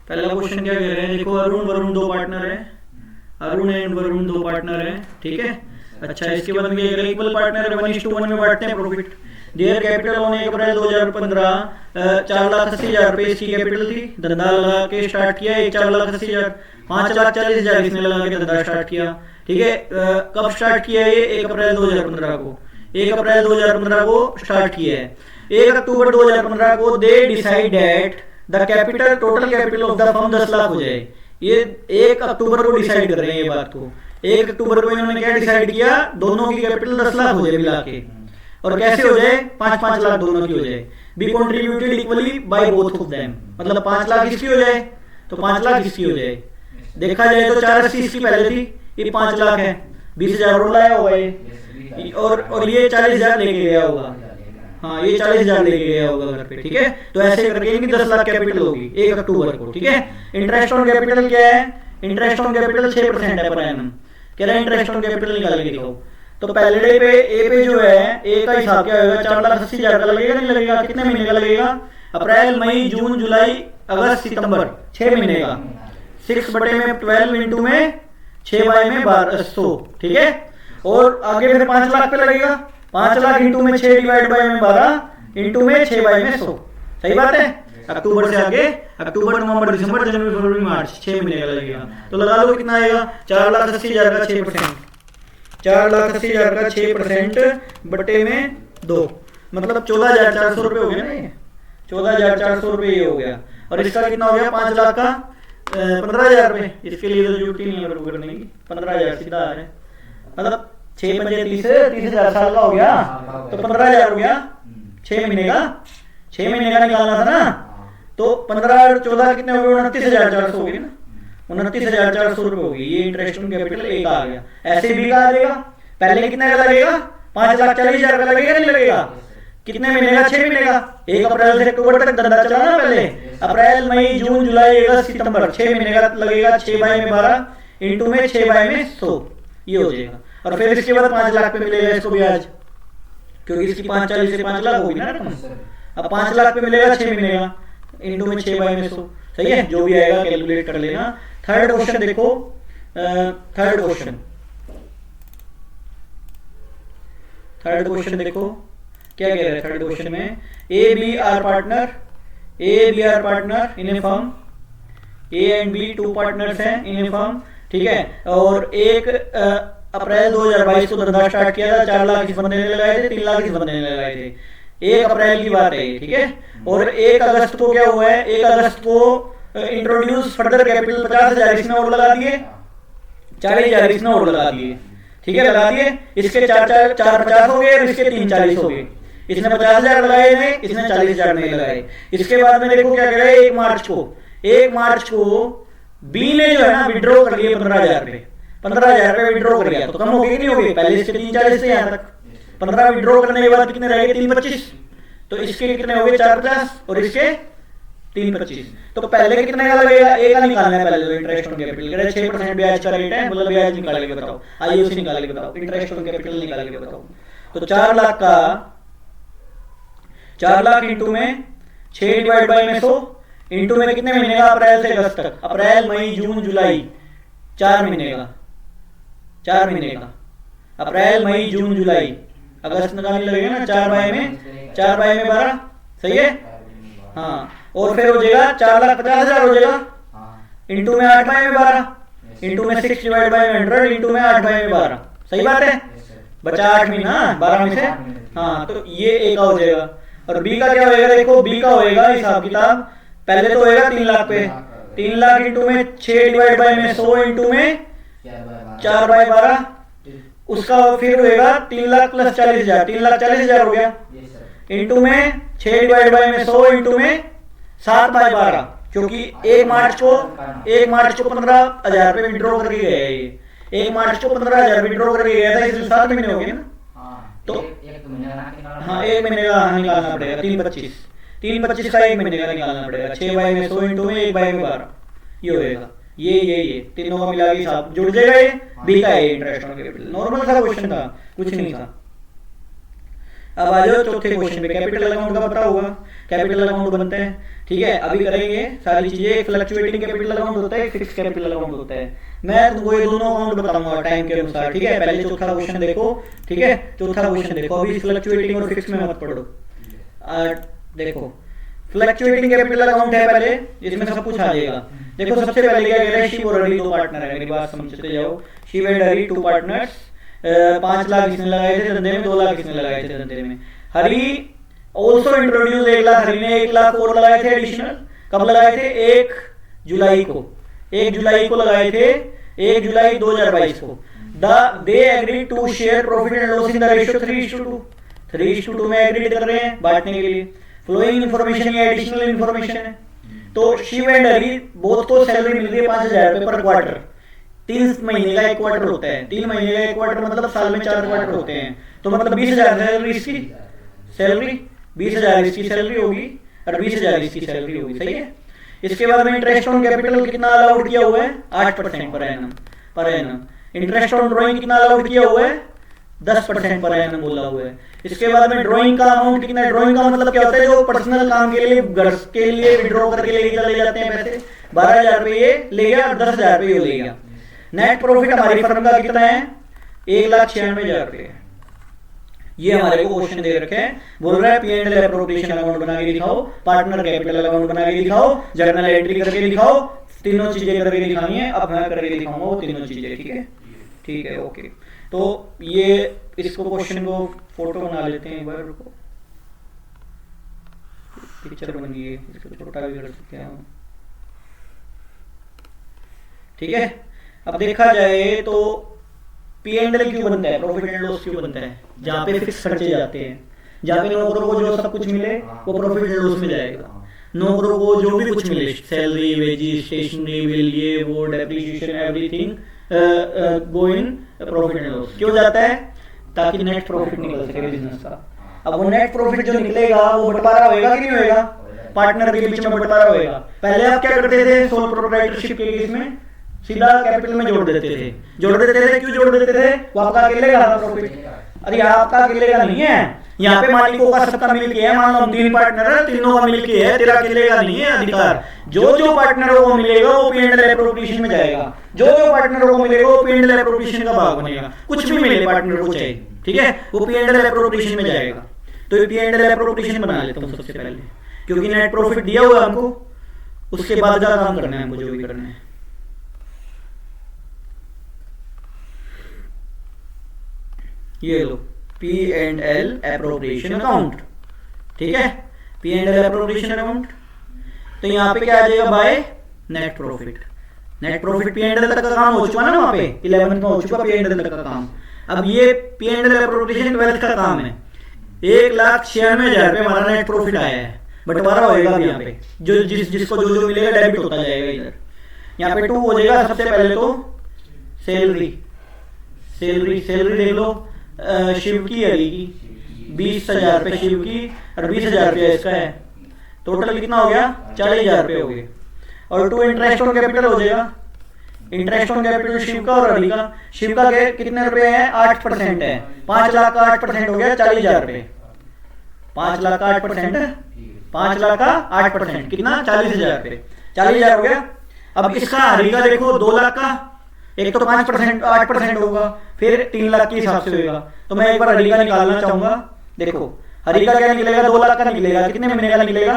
पहला क्वेश्चन क्या कह रहे हैं, देखो अरुण वरुण दो पार्टनर है, अरुण एंड वरुण दो पार्टनर है, ठीक है। अच्छा, इसके बाद में क्या इक्वल पार्टनर 1:1 में बांटते हैं प्रॉफिट। देयर कैपिटल ऑन 1 अप्रैल 2015 4,80,000 रुपए इसकी कैपिटल थी। धंधा लगा के स्टार्ट किया 4,80,000, 5,40,000 इसने लगा के धंधा स्टार्ट किया, ठीक है। कब स्टार्ट किया है ये? 1 अप्रैल 2015 को, 1 अप्रैल 2015 को स्टार्ट किया है। 1 अक्टूबर 2015 को they decide that the capital total capital of the firm 10 lakh हो जाए। ये 1 अक्टूबर को डिसाइड कर रहे हैं ये बात को। 1 अक्टूबर को इन्होंने क्या डिसाइड किया? दोनों की कैपिटल 10 लाख हो जाए मिला के। और कैसे हो जाए? 5-5 लाख दोनों की हो जाए। Be contributed equally by both of them, मतलब 5 लाख इसकी हो जाए तो 5 लाख इसकी हो जाए। देखा जाए तो 480 इसकी पहले थी, ये 5 लाख है, 20,000 और लाया होगा ये, और ये 40,000 लेके गया होगा। हाँ, ये 40,000 लेके गया होगा घर पे, ठीक है। तो ऐसे करके इनकी 10 लाख कैपिटल होगी 1 अक्टूबर को, ठीक है। इंटरेस्ट ऑन कैपिटल क्या है? इंटरेस्ट ऑन कैपिटल 6% है पर एनम। कह रहे हैं इंटरेस्ट ऑन कैपिटल निकाल के दिखाओ। तो पहले डे पे ए पे जो है, ए का हिसाब क्या होगा? 4,80,000 का लगेगा, नहीं लगेगा? कितने महीने का लगेगा? अप्रैल मई जून जुलाई अगस्त सितंबर, 6 महीने का। 6/12 इंटू में 6 बाय में 1200, ठीक है। और आगे फिर 5 लाख पे लगेगा, 5 लाख इंटू में 6 डिवाइड बाय में 12 इंटू में 6 बाय में 100। सही बात है। अक्टूबर से आगे अक्टूबर नवंबर दिसंबर जनवरी फरवरी मार्च 6 महीने का लगेगा। तो लगा लो कितना आएगा? 4,80,000 का 6%, 4,80,000 का 6% बटे में 2, मतलब 14,400 रुपये हो गया ना ये। 14,400 रुपये ये हो गया। और इसका कितना हो गया? 5 लाख का 15,000 रुपये। इसके लिए तो जरूरत ही नहीं है करने की, 15,000 सीधा आ रहा है। मतलब 6 पंजे 30,000 साल का हो गया, तो 15,000 हो गया 6 महीने का। 6 महीने का निकालना था ना, तो 15 और 14 कितने हो गए? 29,400 हो गए ना, 29,400 रुपये होगी। ये इंटरेस्ट ऑन कैपिटल एक आ गया। ऐसे भी का आ जाएगा। पहले कितने का लगेगा? 5,40,000 का लगेगा, नहीं लगेगा? कितने महीने का? 6 महीने का। 1 अप्रैल से अक्टूबर तक धंधा चला ना पहले, अप्रैल मई जून जुलाई अगस्त सितंबर, 6 महीने का लगेगा। 6 बाय में 12 इंटू में 6 बाय में 100, ये हो जाएगा। और फिर इसके बाद 5 लाख पे मिलेगा इसको ब्याज, क्योंकि इसकी 5,40,000 से 5 लाख होगी ना रकम। अब 5 लाख पे मिलेगा 6 महीने का इंटू में 6 बाय में 100। सही है, जो भी आएगा कैलकुलेट कर लेना। थर्ड क्वेश्चन देखो, थर्ड क्वेश्चन देखो क्या कह रहा है थर्ड क्वेश्चन में। A B are partner in a firm, A and B 2 partners हैं इन ए फर्म, ठीक है। और 1 अप्रैल 2022 को धंधा स्टार्ट किया था। 4 लाख इस बंदे ने लगाए थे, 3 लाख इस बंदे ने लगाए थे। 1 अप्रैल की बात है, ठीक है। और 1 अगस्त को क्या हुआ है? 1 अगस्त को इंट्रोड्यूस फर्दर कैपिटल 50,000 इसने और लगा दिए, 40,000 इसने और लगा दिए, ठीक है, लगा दिए। इसके 4 50 हो गए और इसके 3 40 हो गए। इसने 50,000 लगाए थे, इसने 40,000 नहीं लगाए। इसके बाद में देखो क्या करे, 1 मार्च को बी ने जो है ना विड्रॉ कर लिए 15,000 रुपए, 15,000 रुपए विड्रॉ कर लिया। तो कम हो गए कि नहीं हो गए? पहले इसके 3 40 से यहाँ तक 15 विड्रॉ करने के बाद कितने रह गए? 3 25। तो इसके कितने हो गए? 4 50 और इसके 3 25। तो पहले कितने का लगेगा? ए का निकालना है पहले। तो इंटरेस्ट ऑन कैपिटल 6% ब्याज का रेट है, मतलब ब्याज निकाल के बताओ। आइए उसे निकाल के बताओ, इंटरेस्ट ऑन कैपिटल निकाल के बताओ। तो 4 लाख का 4 लाख इंटू में 6 डिवाइड बाय में 100 इंटू में कितने महीने का? अप्रैल से अगस्त तक, अप्रैल मई जून जुलाई 4 महीने का, 4 महीने का। अप्रैल मई जून जुलाई अगस्त निकालने लगेगा ना, 4 बाय में 12, सही है। हाँ, और फिर हो जाएगा 4,50,000 हो जाएगा इंटू में 8 बाय में 12 इंटू में 6 डिवाइड बाय 100 इंटू में 8 बाय में 12। सही बात है, बचा 8 महीना 12 में से। हाँ, तो ये ए का हो जाएगा। और बी का क्या होएगा? देखो बी का होएगा हिसाब किताब, पहले तो होएगा 3 लाख पे, 3 लाख इंटू में 6 डिवाइड बाय में 100 इंटू में 4 बाय 12, उसका फिर होएगा 3 लाख प्लस 40,000, 3,40,000 हो गया इंटू में 6 डिवाइड बाय में 100 इंटू में 7 बाय 12, क्योंकि 1 मार्च को 15,000 रुपए विड्रॉ करके गया है ये। 1 मार्च को 15,000 विड्रॉ करके गया था, इसलिए 7 महीने हो गए ना। तो हाँ, 1 महीने का निकालना पड़ेगा। 3,25 का 1 महीने का निकालना पड़ेगा। 6 बाय में 100 इंटू में 1 बाय में 12, ये होएगा। ये तीनों का मिला के हिसाब जुड़ जाएगा। ये बी का है इंटरेस्ट ऑन कैपिटल। नॉर्मल सा क्वेश्चन था, कुछ नहीं था। अब आ जाओ चौथे क्वेश्चन पे। कैपिटल अकाउंट का पता होगा, कैपिटल अकाउंट बनता है, ठीक है। अभी करेंगे सारी चीजें। एक फ्लक्चुएटिंग कैपिटल अकाउंट होता है, एक फिक्स कैपिटल अकाउंट होता है। मैं तुमको ये दोनों अकाउंट बताऊंगा टाइम के अनुसार, ठीक है। पहले चौथा क्वेश्चन देखो, ठीक है, चौथा क्वेश्चन देखो। अभी फ्लक्चुएटिंग और फिक्स में मत पढ़ो। देखो फ्लक्चुएटिंग कैपिटल अकाउंट है पहले, इसमें सब कुछ आ जाएगा। देखो सबसे पहले क्या कह रहा है, शिव और हरि दो पार्टनर है, मेरी बात समझते जाओ। Shiv and Hari two partners, 5 lakh इसने लगाए थे धंधे में, 2 लाख इसने लगाए थे धंधे में। हरि ऑल्सो इंट्रोड्यूस 1 लाख, हरि ने 1 लाख और लगाए थे एडिशनल। कब लगाए थे? 1 जुलाई को, 1 जुलाई को लगाए थे, 1 जुलाई 2022 को। They agree to share profit and loss in the ratio 3:2, 3:2 में एग्री कर रहे हैं बांटने के लिए। फ्लोइंग इन्फॉर्मेशन या एडिशनल इन्फॉर्मेशन है। तो शिव एंड हरि बोथ को सैलरी मिल रही है 5,000 रुपए पर क्वार्टर। 3 महीने का 1 क्वार्टर होता है, 3 महीने का 1 क्वार्टर मतलब साल में 4 क्वार्टर होते हैं। तो मतलब 20,000 सैलरी इसकी, सैलरी 20,000 इसकी सैलरी होगी और 20,000 इसकी सैलरी होगी, सही है। इसके बाद में इंटरेस्ट ऑन कैपिटल कितना अलाउड किया हुआ है? 8% per annum, per annum. Interest on drawing कितना अलाउड किया हुआ है? 10% पर एनम बोला हुआ है। इसके बाद में ड्राइंग का अमाउंट कितना है? ड्राइंग का मतलब क्या होता है? जो पर्सनल काम के लिए, घर के लिए विड्रॉ करके ले जाते हैं पैसे, 12,000 रुपये ये ले गया और 10,000 रुपये ये ले गया। नेट प्रॉफिट हमारी फर्म का कितना है? 1,96,000 रुपये। ये हमारे को क्वेश्चन दे रखे हैं, बोल रहा है P and L appropriation account बना के दिखाओ, पार्टनर कैपिटल अकाउंट बना के दिखाओ, जर्नल एंट्री करके दिखाओ। तीनों चीजें करके दिखानी है। अब मैं करके दिखाऊंगा वो तीनों चीजें, ठीक है, ठीक है, ओके। तो ये इसको क्वेश्चन को फोटो बना लेते हैं एक बार, रुको। पिक्चर बन गई है, इसको छोटा भी कर सकते हैं, ठीक है। अब देखा जाए तो पी एंड एल क्यों बनता है, प्रॉफिट एंड लॉस क्यों बनता है? जहाँ पे फिक्स खर्चे जाते हैं, जहाँ पे नौकरों को जो सब कुछ मिले वो प्रॉफिट एंड लॉस में जाएगा। नौकरों को जो भी कुछ मिले, सैलरी, वेजेस, स्टेशनरी बिल, ये वो, depreciation, everything go in profit and loss. क्यों जाता है? ताकि नेट प्रॉफिट निकल सके बिजनेस का। अब वो नेट प्रॉफिट जो निकलेगा वो बंटवारा होएगा कि नहीं होएगा? पार्टनर के बीच में बंटवारा होएगा। पहले आप क्या करते थे सोल प्रोप्राइटरशिप के केस में? सीधा कैपिटल में जोड़ देते थे। जोड़ देते थे, क्यों जोड़ देते थे? वो आपका अकेले का प्रॉफिट। अरे आपका अकेले का नहीं है, यहाँ पे मालिकों का सबका मिलके है। मान लो हम 3 पार्टनर है, तीनों का मिलके है, तेरा अकेले का नहीं है अधिकार। जो जो पार्टनरों को मिलेगा वो पी एंड एल एप्रोप्रिएशन में जाएगा। जो जो पार्टनरों को मिलेगा वो पी एंड एल एप्रोप्रिएशन का भाग बनेगा। कुछ भी मिले पार्टनर को चाहिए, ठीक है, वो पी एंड एल एप्रोप्रिएशन में जाएगा। तो ये पी एंड एल एप्रोप्रिएशन बना लेता हूँ सबसे पहले, क्योंकि नेट प्रॉफिट दिया हुआ हमको, उसके बाद का काम करना है हमको, जो भी करना है। ये लो P and L appropriation account, ठीक है, P and L appropriation account. तो यहाँ पे क्या आ जाएगा? By net profit. Net profit P and L तक का काम हो चुका ना, वहां पे 11 में हो चुका पी एंड एल तक का काम। अब ये पी एंड एल एप्रोप्रिएशन 12 का काम है। 1,96,000 रुपये हमारा नेट प्रॉफिट आया है, बंटवारा होएगा अब यहाँ पे। जो जिसको जो जो मिलेगा डेबिट होता जाएगा इधर। यहाँ पे 2 हो जाएगा। सबसे पहले तो सैलरी, सैलरी, सैलरी देख लो। शिव की, हरि की 20,000 रुपये शिव की और 20,000 रुपये इसका है। टोटल कितना हो गया? 40,000 रुपये हो गए। और 2 इंटरेस्ट ऑन कैपिटल हो जाएगा। इंटरेस्ट ऑन कैपिटल शिव का और हरि का। शिव का कितने रुपए है? 8% है। 5 लाख का 8% हो गया 40,000 रुपये। 5 लाख का 8%, 5 लाख का 8% कितना? 40,000 रुपये। 40,000 हो गया। अब इसका हरि का देखो 2 लाख का, एक तो 5% 8% होगा, फिर 3 लाख के हिसाब से होगा। तो मैं एक बार हरि का निकालना चाहूंगा। देखो हरि का क्या निकलेगा? 2 लाख का निकलेगा। कितने महीने का निकलेगा?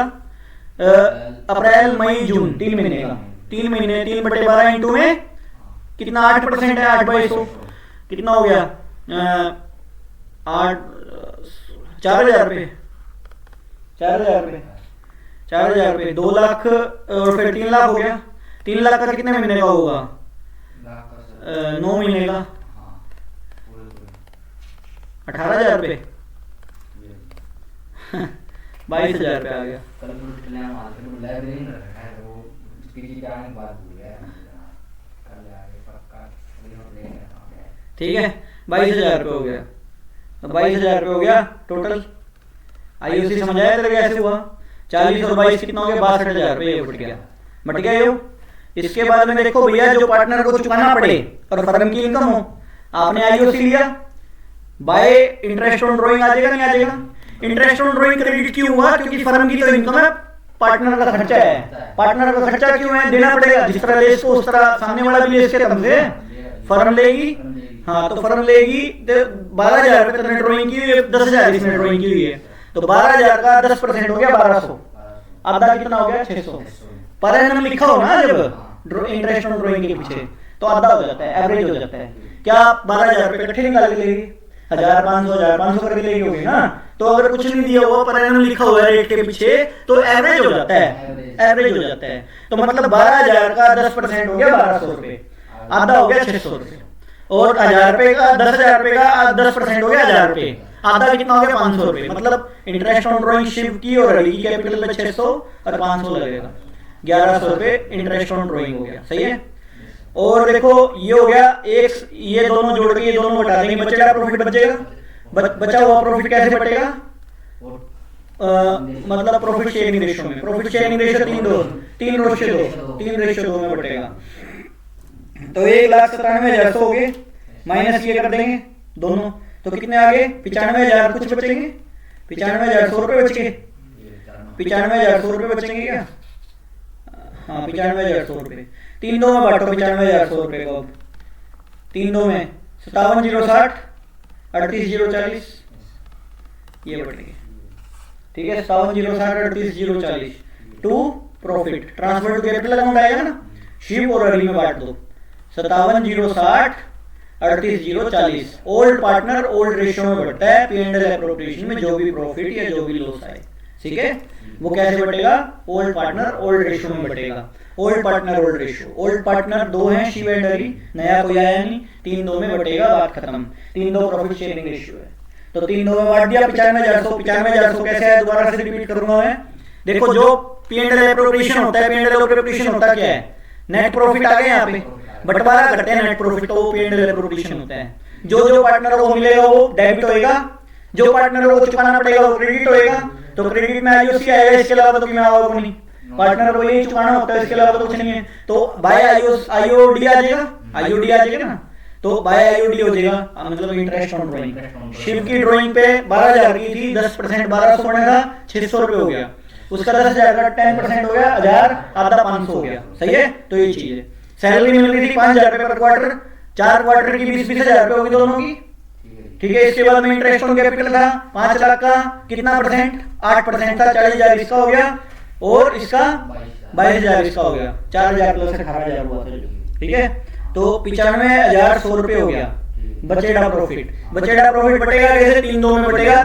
अप्रैल, मई, जून, 3 महीने का। 3 महीने, 3/12 इंटू में कितना? 8% है, 8/100 कितना हो गया? 4,000 रुपये। 4,000 रुपये, 4,000 रुपये। 2 लाख और फिर 3 लाख हो गया। 3 लाख का कितने महीने का होगा? 9 महीने का 18,000 रुपये। 22,000 रुपये आ गया। ठीक है, 22,000 रुपये हो गया। तो 22,000 रुपये हो गया टोटल। आईओसी समझ आया तेरे कैसे हुआ? 40 और 22 कितना हो गया? 62,000 रुपये बट गया, बट गया ये। इसके बाद में देखो भैया, जो पार्टनर को चुकाना पड़े और फर्म की इनकम हो, आपने आईओसी लिया, बाय इंटरेस्ट ऑन ड्रॉइंग आ जाएगा नहीं आ जाएगा? इंटरेस्ट ऑन ड्रॉइंग क्रेडिट क्यों हुआ? क्योंकि फर्म की तो इनकम है, पार्टनर का खर्चा है। पार्टनर का खर्चा क्यों है? देना पड़ेगा। जिस तरह लेस को उस तरह सामने वाला भी लेस के तरफ से फर्म लेगी। हाँ, तो फर्म लेगी 12,000 रुपए तुमने ड्रॉइंग की हुई है, 10,000 इसमें ड्रॉइंग की हुई है, तो 12,000 का 10% हो गया 1200, आधा कितना हो गया 600। पर एनम लिखा हो ना जब इंटरेस्ट ऑन ड्रॉइंग के पीछे, तो आधा हो जाता है, एवरेज हो जाता है। क्या 12,000 रुपए इकट्ठे निकाल के लेगी? 1,500 करके लेगी होगी ना। तो अगर कुछ नहीं दिया हुआ पर एनम लिखा हुआ है रेट के पीछे, तो एवरेज हो जाता है, एवरेज हो जाता है। तो मतलब 12,000 का 10% हो गया 1,200 रुपए, आधा हो गया 600 रुपए। और 1,000 रुपए का 10,000 रुपए का 10% हो गया 1,000 रुपए, आधा कितना हो गया 500 रुपए। मतलब इंटरेस्ट ऑन ड्रॉइंग शिव की और अली की कैपिटल में 600 और 500 लगेगा, 1,100 रुपए इंटरेस्ट ऑन ड्रॉइंग हो गया। सही है। और देखो ये हो गया एक, ये दोनों जोड़ के ये दोनों बटा देंगे, बचेगा प्रॉफिट बचेगा। बचा हुआ प्रॉफिट कैसे बटेगा? मतलब प्रॉफिट शेयरिंग रेशियो में। प्रॉफिट शेयरिंग रेशियो 3 रेशियो 2 में बटेगा। तो 1,97,100 हो गए, माइनस ये कर देंगे दोनों, तो कितने आ गए? 95,000 कुछ बचेंगे, 95,100 रुपए बच गए। 95,100 रुपए बचेंगे क्या? हाँ, 95,100 रुपए। 3 दो में बांटो 95,100 रुपए को। अब 3 दो में 57,060, 38,040 ये बटेंगे। ठीक है, 57,060, 38,040 to profit transfer to capital account आएगा ना, शिव और अली में बांट दो। 57,060, 38,040 ओल्ड पार्टनर ओल्ड रेशियो में बढ़ता है। P&L एप्रोप्रिएशन में जो भी प्रॉफिट या जो भी लॉस आए, ठीक है, वो कैसे बढ़ेगा? ओल्ड पार्टनर ओल्ड रेशियो में बढ़ेगा। Old partner old ratio, old partner 2 हैं शिव एंड अली, नया कोई आया नहीं, 3 दो में बढ़ेगा, बात खत्म। 3 दो प्रॉफिट शेयरिंग रेशियो है, तो 3 दो में बांट दिया 95,100। 95,100 कैसे है? दोबारा से रिपीट करूंगा मैं। देखो जो P&L एप्रोप्रिएशन होता है, P&L एप्रोप्रिएशन होता क्या है? नेट प्रॉफिट आ गए यहाँ पे, बंटवारा करते हैं नेट प्रॉफिट, तो वो P&L एप्रोप्रिएशन होता है। जो पार्टनर को मिलेगा वो डेबिट होएगा, जो पार्टनर को चुकाना पड़ेगा वो क्रेडिट होएगा। तो क्रेडिट में आईओसी आएगा, इसके अलावा तो क्या होगा नहीं, पार्टनर को यही चुकाना होता है, इसके अलावा तो कुछ नहीं है। तो बाय आईओडी आ जाएगा, आईओडी आ जाएगा ना, तो बाय आईओडी हो जाएगा, मतलब इंटरेस्ट ऑन ड्रॉइंग। शिव की ड्रॉइंग पे 12,000 की थी, 10% 1,200 बनेगा, 600 रुपए हो गया। उसका 10,000 का 10% हो गया 1,000, आधा 500 हो गया। सही है। तो ये चीज है। सैलरी मिल रही थी 5,000 रुपए पर क्वार्टर, 4 क्वार्टर की 20,000 रुपए होगी दोनों की। ठीक है। इसके बाद में इंटरेस्ट ऑन कैपिटल था 5 लाख का, कितना परसेंट? 8% था, 40,000 इसका हो गया और इसका 22,000 इसका हो गया, 4,000 प्लस 18,000 हुआ था जो। ठीक है। तो 95,100 रुपए हो गया बचेड़ा प्रॉफिट। बचेड़ा प्रॉफिट बटेगा कैसे? 3 दो में बटेगा।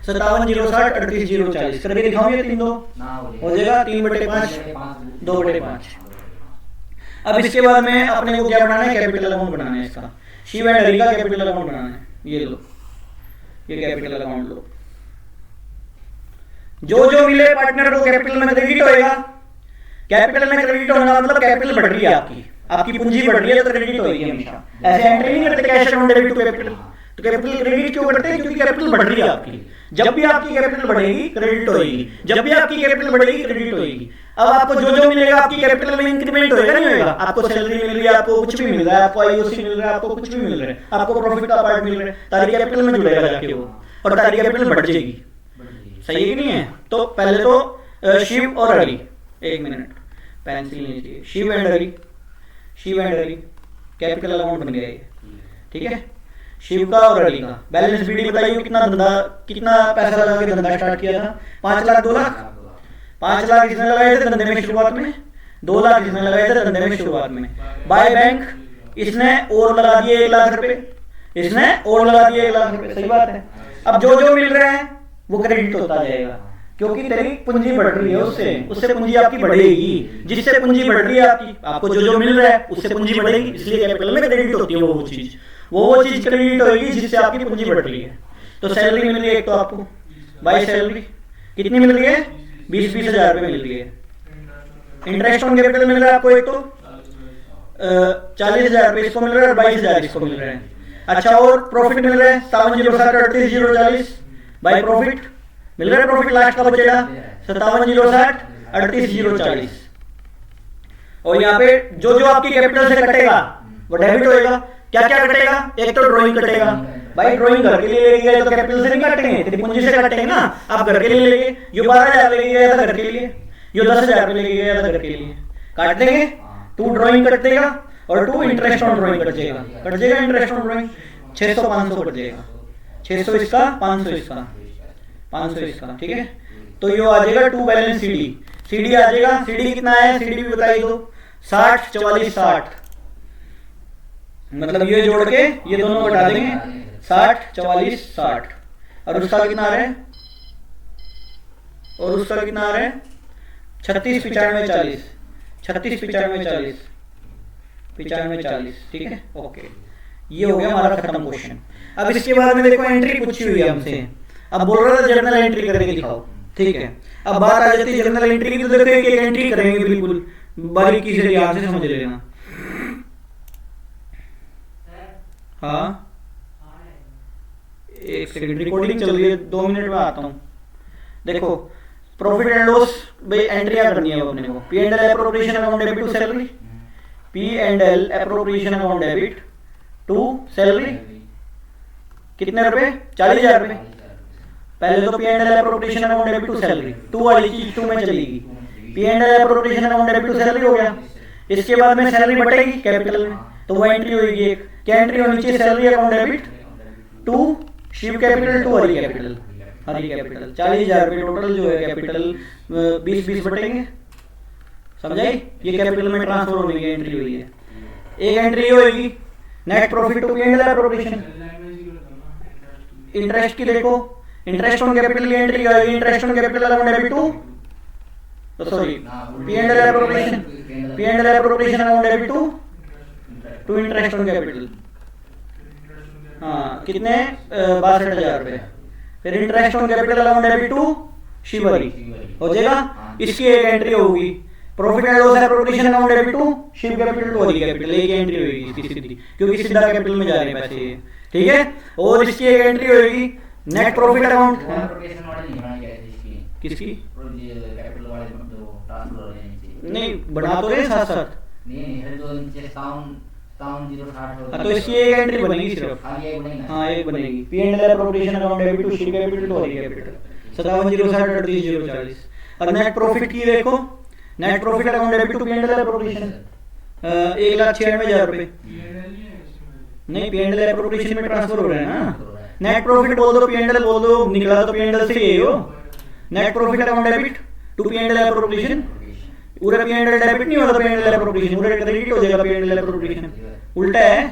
57,060, 38,040 करके दिखाऊं, ये 3 दो हो जाएगा, 3/5, 2/5। अब इसके बाद में अपने को क्या बनाना है? कैपिटल अकाउंट बनाना है इसका। शिव एंड अली का कैपिटल अकाउंट बनाना है। ये लो, ये कैपिटल अकाउंट लो। जो मिले पार्टनर को कैपिटल में क्रेडिट होएगा। कैपिटल में क्रेडिट होना मतलब कैपिटल बढ़ रही है आपकी पूंजी बढ़ रही है तो क्रेडिट होगी हमेशा। ऐसे एंट्री नहीं करते cash on debit to capital. तो कैपिटल क्रेडिट क्यों करते हैं? क्योंकि कैपिटल बढ़ रही है आपकी। जब भी आपकी कैपिटल बढ़ेगी क्रेडिट होगी, जब भी आपकी कैपिटल बढ़ेगी क्रेडिट होगी। अब आपको जो मिलेगा आपकी कैपिटल में इंक्रीमेंट होएगा नहीं होएगा? आपको सैलरी मिल रही है, आपको कुछ भी मिल रहा है, आपको आईओसी मिल रहा है, आपको कुछ भी मिल रहा है, आपको प्रॉफिट का पार्ट मिल रहा है, तारी कैपिटल में जुड़ेगा जाके वो, और तारी कैपिटल बढ़ जाएगी। सही है कि नहीं है? तो पहले तो शिव और अली, एक मिनट पेंसिल लीजिए। Shiv and Ali capital account बन गया ये। ठीक है। शिव का और अली का बैलेंस बीडी बताइए, कितना पैसा लगा के धंधा स्टार्ट किया था? 5 लाख 2 लाख। 5 लाख इसने लगाए थे धंधे में शुरुआत में, 2 लाख इसने लगाए थे धंधे में शुरुआत में। बाय बैंक इसने और लगा दिए 1 लाख रुपए, इसने और लगा दिए 1 लाख रुपए। सही बात है। अब जो मिल रहे हैं वो क्रेडिट होता जाएगा, क्योंकि तेरी पूंजी बढ़ रही है, उससे पूंजी आपकी बढ़ेगी। जिससे पूंजी बढ़ रही है आपको जो मिल रहा है उससे पूंजी बढ़ेगी, इसलिए कैपिटल में क्रेडिट होती है वो चीज क्रेडिट होगी जिससे आपकी पूंजी बढ़ रही है। तो सैलरी मिल रही है एक तो आपको, बाय सैलरी कितनी मिल रही है? 20,000 रुपए मिल रही है। इंटरेस्ट ऑन कैपिटल मिल रहा है आपको एक तो 40,000 रुपए इसको मिल रहा है और 22,000 इसको मिल रहा है। अच्छा, और प्रॉफिट मिल रहा है 57,060, 38,040 बाय प्रॉफिट मिल रहा है। प्रॉफिट लास्ट का बचेगा 57,060, 38,040। और यहाँ पे जो आपकी कैपिटल से कटेगा वो डेबिट होएगा। क्या कटेगा? एक तो ड्रॉइंग कटेगा, भाई ड्राइंग घर के लिए लेके गए तो कैपिटल से नहीं काटेंगे, तेरी पूंजी से काटेंगे ना। आप घर के लिए लेके, ये 12,000 लेके गया था घर के लिए, ये 10,000 लेके गया था घर के लिए, काट देंगे। तू ड्राइंग कट देगा और तू इंटरेस्ट ऑन ड्राइंग कट जाएगा इंटरेस्ट ऑन ड्राइंग। 600 500 कट जाएगा, 600 इसका, 500 इसका, 500 इसका, ठीक है। तो ये आ जाएगा टू बैलेंस सीडी आ जाएगा। सीडी कितना है, सीडी भी बताई दो, 60 44 60, मतलब ये जोड़ के ये दोनों घटा देंगे, 60 44 60। और उसका कितना आ रहा है, और उसका कितना आ रहा है, 36 95 40, 36 95 40, 95 40, ठीक है। ओके, ये हो गया हमारा खत्म क्वेश्चन। अब इसके बाद में देखो एंट्री पूछी हुई है हमसे। अब बोल रहा था जर्नल एंट्री करके दिखाओ, ठीक है। अब बात आ जाती है जर्नल एंट्री की, तो देखो एक एंट्री करेंगे, बिल्कुल बारीकी से ध्यान से समझ लेना। हाँ, एक सेकंड, रिकॉर्डिंग चल रही है, 2 मिनट में आता हूँ। देखो प्रॉफिट एंड लॉस भाई एंट्रियां करनी है अपने को। P and L appropriation account debit to salary, P and L appropriation account debit to salary, कितने रुपए, 40,000 रुपए। पहले तो P and L appropriation account debit to salary, to वाली चीज 2 में चलेगी। P and L appropriation account debit to salary हो गया। इसके बाद में सैलरी बटेगी कैपिटल में, तो वो एंट्री होगी एक। क्या एंट्री होनी चाहिए, salary account debit to Shiv capital to Hari capital, Hari capital. 40,000 रुपए टोटल जो है कैपिटल, 20-20 बटेंगे, समझाई। ये कैपिटल में ट्रांसफर होने की एंट्री हुई है। एक एंट्री होगी net profit to P and L appropriation. Interest की देखो, इंटरेस्ट ऑन कैपिटल की एंट्री आएगी, interest on capital account debit to, sorry P and L appropriation, P and L appropriation account debit to interest on capital. हाँ, कितने, 62,000 रुपए। फिर interest on capital account debit to शिवरी हो जाएगा। इसकी एक एंट्री होगी profit and loss appropriation account debit to Shiv capital to Hari capital, एक एंट्री होगी इसकी सीधी, क्योंकि सीधा कैपिटल में जा रहे हैं पैसे, ठीक है। और इसकी एक एंट्री होगी नेट प्रॉफिट अकाउंट, किसकी, नहीं बना तो रहे साथ साथ, तो इसकी एक एंट्री बनेगी सिर्फ, हाँ एक बनेगी। P and L appropriation account debit to Shiv capital to Hari capital, 57,060 040। और नेट प्रॉफिट की देखो, net profit account debit to P and L appropriation 1,96,000 रुपए। नहीं, पी एंड एल एप्रोप्रिएशन में ट्रांसफर हो रहा है ना। नेट प्रॉफिट बोल दो, पी एंड एल बोल दो, निकला तो पी एंड एल से ही हो। Net profit account debit to P and L appropriation, पूरा पी एंड एल डेबिट नहीं होता, पी एंड एल एप्रोप्रिएशन पूरा क्रेडिट हो जाएगा, पी एंड एल एप्रोप्रिएशन उल्टा है।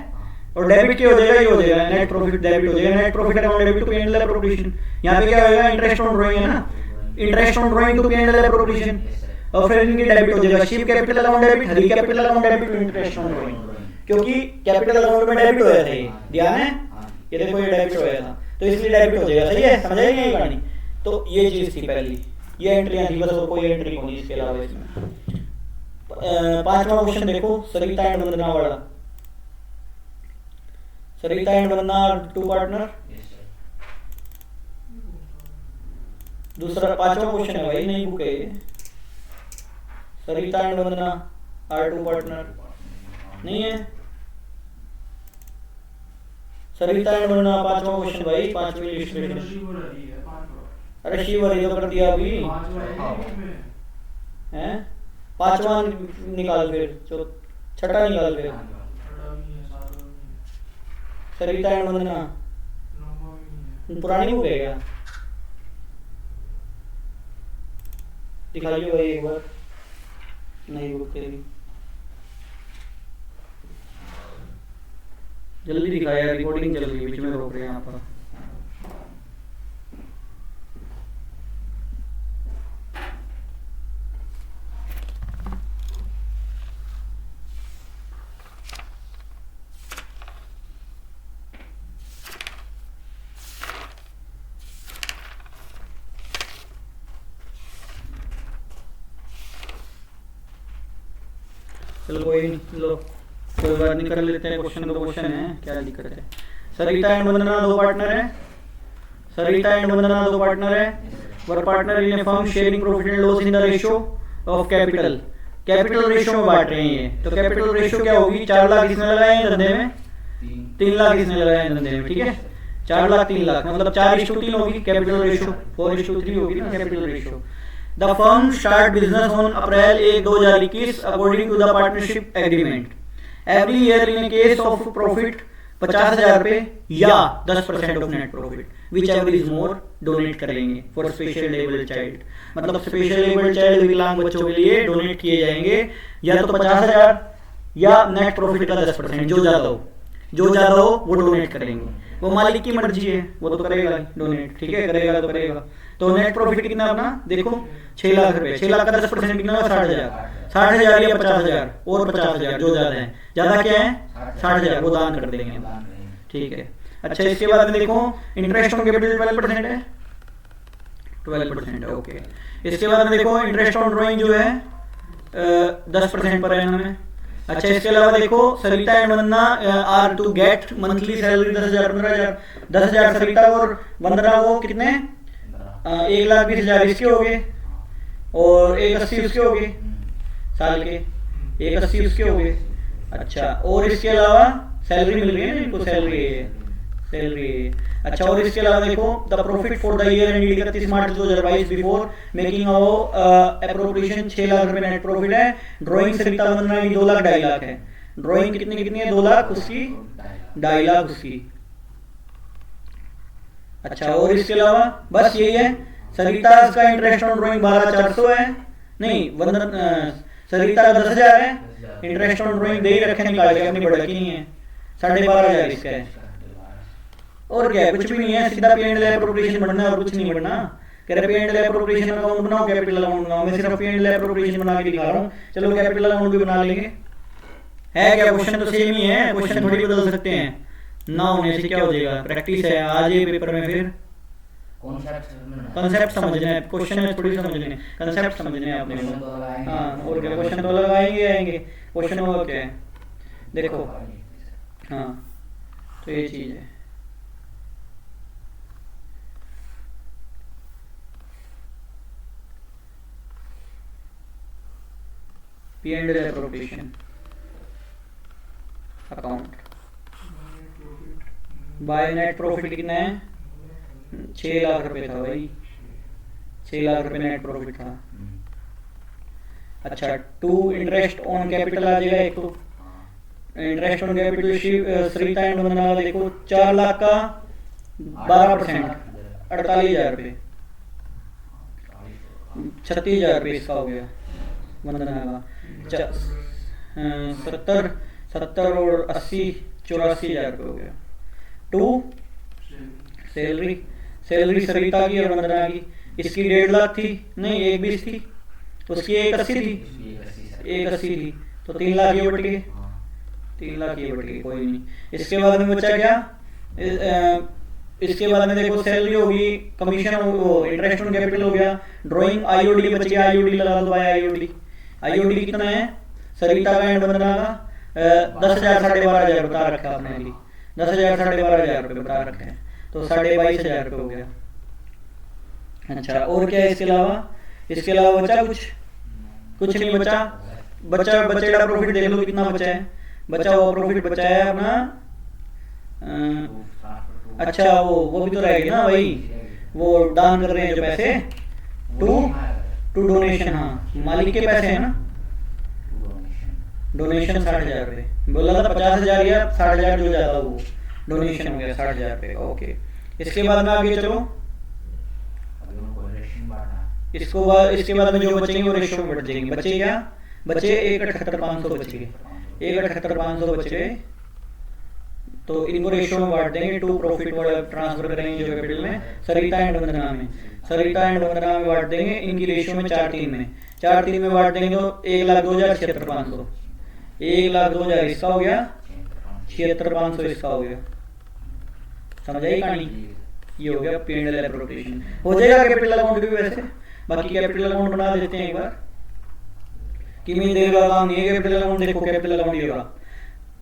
और डेबिट क्या हो जाएगा, ये हो जाएगा नेट प्रॉफिट डेबिट हो जाएगा, net profit account debit to P and L appropriation. यहाँ पे क्या होगा, इंटरेस्ट ऑन ड्राइंग है ना, interest on drawing to P and L appropriation, और फिर इनकी डेबिट हो जाएगा Shiv capital account debit, Hari capital account debit to interest on drawing, क्योंकि कैपिटल अकाउंट में डेबिट होया था, ध्यान है, ये देखो ये डेबिट होया था, तो इसलिए डेबिट हो जाएगा, सही है, समझ आएगी ये कहानी। तो ये चीज थी पहली, ये एंट्रियां थी, बस और कोई एंट्री नहीं इसके अलावा इसमें। 5वां क्वेश्चन देखो, सरिता एंड वंदना वाला। सरिता एंड वंदना 2 पार्टनर। दूसरा 5वां क्वेश्चन है भाई, नहीं बुक है ये। सरिता एंड वंदना आर 2 पार्टनर नहीं है। सरिता एंड वंदना 5वां क्वेश्चन भाई, 5वीं लिस्ट में। अरे शिवरी तो कर दिया अभी, हैं 5वां निकाल, फिर 6ठा निकाल, फिर सरिता एंड वंदना पुरानी बुक है क्या, दिखाइए भाई एक बार, नई बुक तेरी जल्दी दिखाया, रिकॉर्डिंग चल रही है, बीच में रोक रहे हैं यहाँ पर। चलो कोई नहीं, लो कोई बात नहीं, कर लेते हैं, क्वेश्चन तो क्वेश्चन है, क्या दिक्कत है। सरिता एंड वंदना 2 पार्टनर है, सरिता एंड वंदना 2 पार्टनर है। Were partner in a firm sharing profit and loss in the ratio of capital, capital ratio में बांट रहे हैं। तो कैपिटल रेशियो क्या होगी, 4 लाख इसने लगाए हैं धंधे में, 3 लाख इसने लगाए हैं धंधे में, ठीक है। 4,03,00,000 मतलब 4:3 होगी कैपिटल रेशियो, 4:3 होगी ना capital ratio. The firm start business on April 1, 2021 according to the partnership agreement. Every year in case of profit 50,000 रुपए या 10% of net profit whichever is more donate करेंगे फॉर स्पेशल एबल्ड चाइल्ड। मतलब special abled child विकलांग बच्चों के लिए donate किए जाएंगे या तो 50,000 या नेट प्रॉफिट का 10%, जो ज्यादा हो वो डोनेट करेंगे। वो मालिक की मर्जी है, वो तो करेगा डोनेट, ठीक है, करेगा तो करेगा। तो नेट प्रॉफिट कितना अपना देखो 6 लाख रुपए, 6 लाख का 10% कितना होगा 60,000, 60,000 या 50,000 और 50,000 जो ज्यादा है, ज्यादा क्या है 60,000 वो दान कर देंगे, ठीक है। अच्छा इसके बाद में देखो इंटरेस्ट ऑन कैपिटल 12% है, 12% है, ओके। इसके बाद में देखो इंटरेस्ट ऑन ड्राइंग जो है 10% पर एनम है। अच्छा इसके अलावा देखो Sarita and Vandana are to get monthly salary 10,000 15,000, 10,000 Sarita और वंदना वो कितने 1,20,000 इसके हो गए और 1,80 उसके हो गए साल के, 1,80 उसके हो गए। अच्छा और इसके अलावा सैलरी मिल रही है ना इनको, सैलरी। अच्छा और इसके अलावा देखो the profit for the year and 31 March 2022 before making appropriation 6 lakh रुपए नेट प्रॉफिट है। ड्राइंग सरिता वंदना 2 लाख 2.5 लाख है। ड्राइंग कितनी है 2 लाख उसकी, 2.5 लाख उसकी। अच्छा और इसके अलावा बस यही है। सरिता का इंटरेस्ट ऑन ड्राइंग 12,400 है, नहीं वंदना सरिता का 10,000 है, इंटरेस्ट ऑन ड्राइंग दे ही रखे निकाल के, अपनी बढ़की नहीं है, 12,500 इसका है। और क्या है कुछ भी नहीं है, सीधा पे एंड एप्रोप्रिएशन बढ़ना और कुछ नहीं बढ़ना। कह रहे पे एंड एप्रोप्रिएशन अकाउंट बनाओ, कैपिटल अकाउंट बनाओ, मैं सिर्फ पे एंड एप्रोप्रिएशन बना के दिखा रहा हूँ। चलो कैपिटल अकाउंट भी बना लेंगे, है क्या क्वेश्चन तो सेम ही है, क्वेश्चन थोड़ी बदल सकते हैं, ना होने से क्या हो जाएगा, प्रैक्टिस है आज ये पेपर में। फिर कॉन्सेप्ट समझना है, क्वेश्चन में थोड़ी समझने, कॉन्सेप्ट समझने हैं आपने। हाँ और क्या क्वेश्चन तो लगाएंगे क्वेश्चन और क्या है देखो। हाँ तो ये चीज है। P and L appropriation account by net profit कितना है 6 लाख रुपए था भाई, 6 लाख रुपए नेट प्रॉफिट था। अच्छा टू इंटरेस्ट ऑन कैपिटल आ जाएगा एक, तो interest on capital Sarita and Vandana वाला देखो 4 लाख का 12% 48,000 रुपये, 36,000 रुपये इसका हो गया वंदना का। 70 और 80 84,000 रुपये हो गया। टू सैलरी सरिता की और वंदना की, इसकी 1.5 लाख थी, नहीं 1,20 थी, उसकी 1,80 थी, 1,80 थी, तो 3 लाख ये बढ़ गए, 3 लाख ये बढ़ गए, कोई नहीं। इसके बाद में बचा क्या, इसके बाद में देखो सैलरी होगी, कमीशन हो, इंटरेस्ट ऑन कैपिटल हो गया, ड्राइंग आईओडी बच गया, आईओडी लगा दो भाई। आईओडी कितना है सरिता का एंड वंदना का 10,000 12,500 बता रखा है आपने, 10,000 12,500 रुपये बता रखे हैं, तो 22,500 रुपये हो गया। अच्छा और क्या है इसके अलावा, इसके अलावा बचा कुछ नहीं बचा बचेगा प्रॉफिट देख लो कितना बचा है, बचा हुआ प्रॉफिट बचा है अपना। अच्छा वो भी तो रहेगी ना भाई, वो दान कर रहे हैं जो पैसे, टू डोनेशन, हाँ मालिक के पैसे है ना, डोनेशन 60,000 रुपये बोला था, 50,000 या 60,000 जो ज्यादा वो डोनेशन हो गया 60,000 रुपये, ओके। इसके बाद में आगे चलो, इसके बाद में जो बचेंगे वो रेशियो में बढ़ जाएंगे। बचे क्या, बचे 1,78,500 बच गए, 1,78,500 बच गए, तो इनको रेशियो में बांट देंगे। टू प्रॉफिट ट्रांसफर करेंगे जो कैपिटल में, सरिता एंड वंदना में बांट देंगे, इनकी रेशियो में 4-3 में बांट देंगे, तो 1,02,76,500, 1,02,000 इसका हो गया, 76,500 इसका हो गया। समझ आई कहानी, ये हो गया पी एंड एल एप्रोप्रिएशन। हो जाएगा कैपिटल अकाउंट भी वैसे, बाकी कैपिटल अकाउंट बना देते हैं एक बार, कि मैं देगा काम नहीं है कैपिटल अकाउंट। देखो कैपिटल अकाउंट ये होगा,